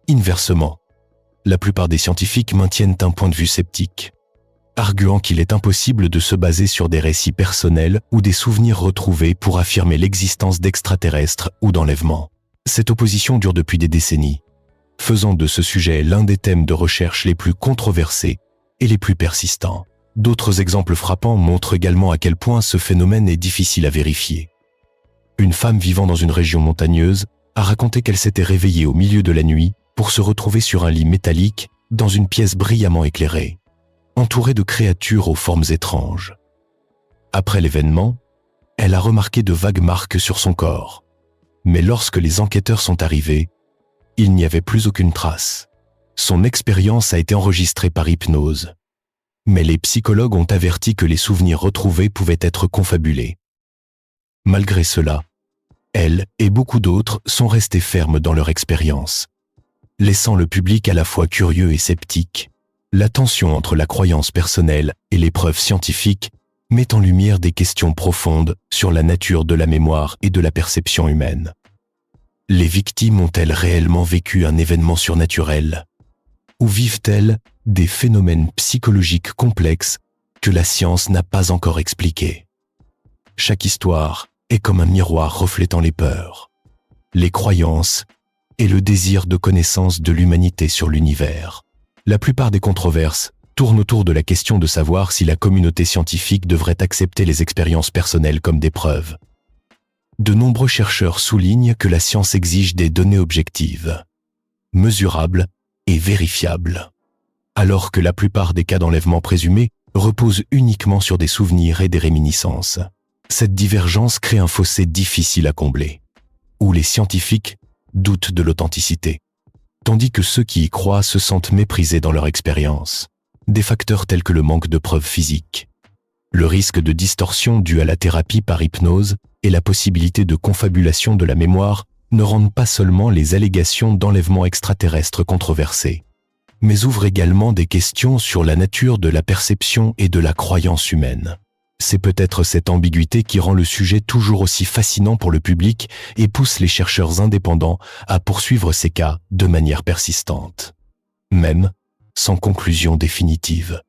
Inversement, la plupart des scientifiques maintiennent un point de vue sceptique, arguant qu'il est impossible de se baser sur des récits personnels ou des souvenirs retrouvés pour affirmer l'existence d'extraterrestres ou d'enlèvements. Cette opposition dure depuis des décennies, faisant de ce sujet l'un des thèmes de recherche les plus controversés et les plus persistants. D'autres exemples frappants montrent également à quel point ce phénomène est difficile à vérifier. Une femme vivant dans une région montagneuse a raconté qu'elle s'était réveillée au milieu de la nuit pour se retrouver sur un lit métallique dans une pièce brillamment éclairée, entourée de créatures aux formes étranges. Après l'événement, elle a remarqué de vagues marques sur son corps. Mais lorsque les enquêteurs sont arrivés, il n'y avait plus aucune trace. Son expérience a été enregistrée par hypnose. Mais les psychologues ont averti que les souvenirs retrouvés pouvaient être confabulés. Malgré cela, elle et beaucoup d'autres sont restés fermes dans leur expérience, laissant le public à la fois curieux et sceptique. La tension entre la croyance personnelle et les preuves scientifiques met en lumière des questions profondes sur la nature de la mémoire et de la perception humaine. Les victimes ont-elles réellement vécu un événement surnaturel? Ou vivent-elles des phénomènes psychologiques complexes que la science n'a pas encore expliqués? Chaque histoire est comme un miroir reflétant les peurs, les croyances et le désir de connaissance de l'humanité sur l'univers. La plupart des controverses tournent autour de la question de savoir si la communauté scientifique devrait accepter les expériences personnelles comme des preuves. De nombreux chercheurs soulignent que la science exige des données objectives, mesurables et vérifiables, alors que la plupart des cas d'enlèvement présumés reposent uniquement sur des souvenirs et des réminiscences. Cette divergence crée un fossé difficile à combler, où les scientifiques doutent de l'authenticité, tandis que ceux qui y croient se sentent méprisés dans leur expérience. Des facteurs tels que le manque de preuves physiques, le risque de distorsion dû à la thérapie par hypnose et la possibilité de confabulation de la mémoire ne rendent pas seulement les allégations d'enlèvement extraterrestre controversées, mais ouvrent également des questions sur la nature de la perception et de la croyance humaine. C'est peut-être cette ambiguïté qui rend le sujet toujours aussi fascinant pour le public et pousse les chercheurs indépendants à poursuivre ces cas de manière persistante, même sans conclusion définitive.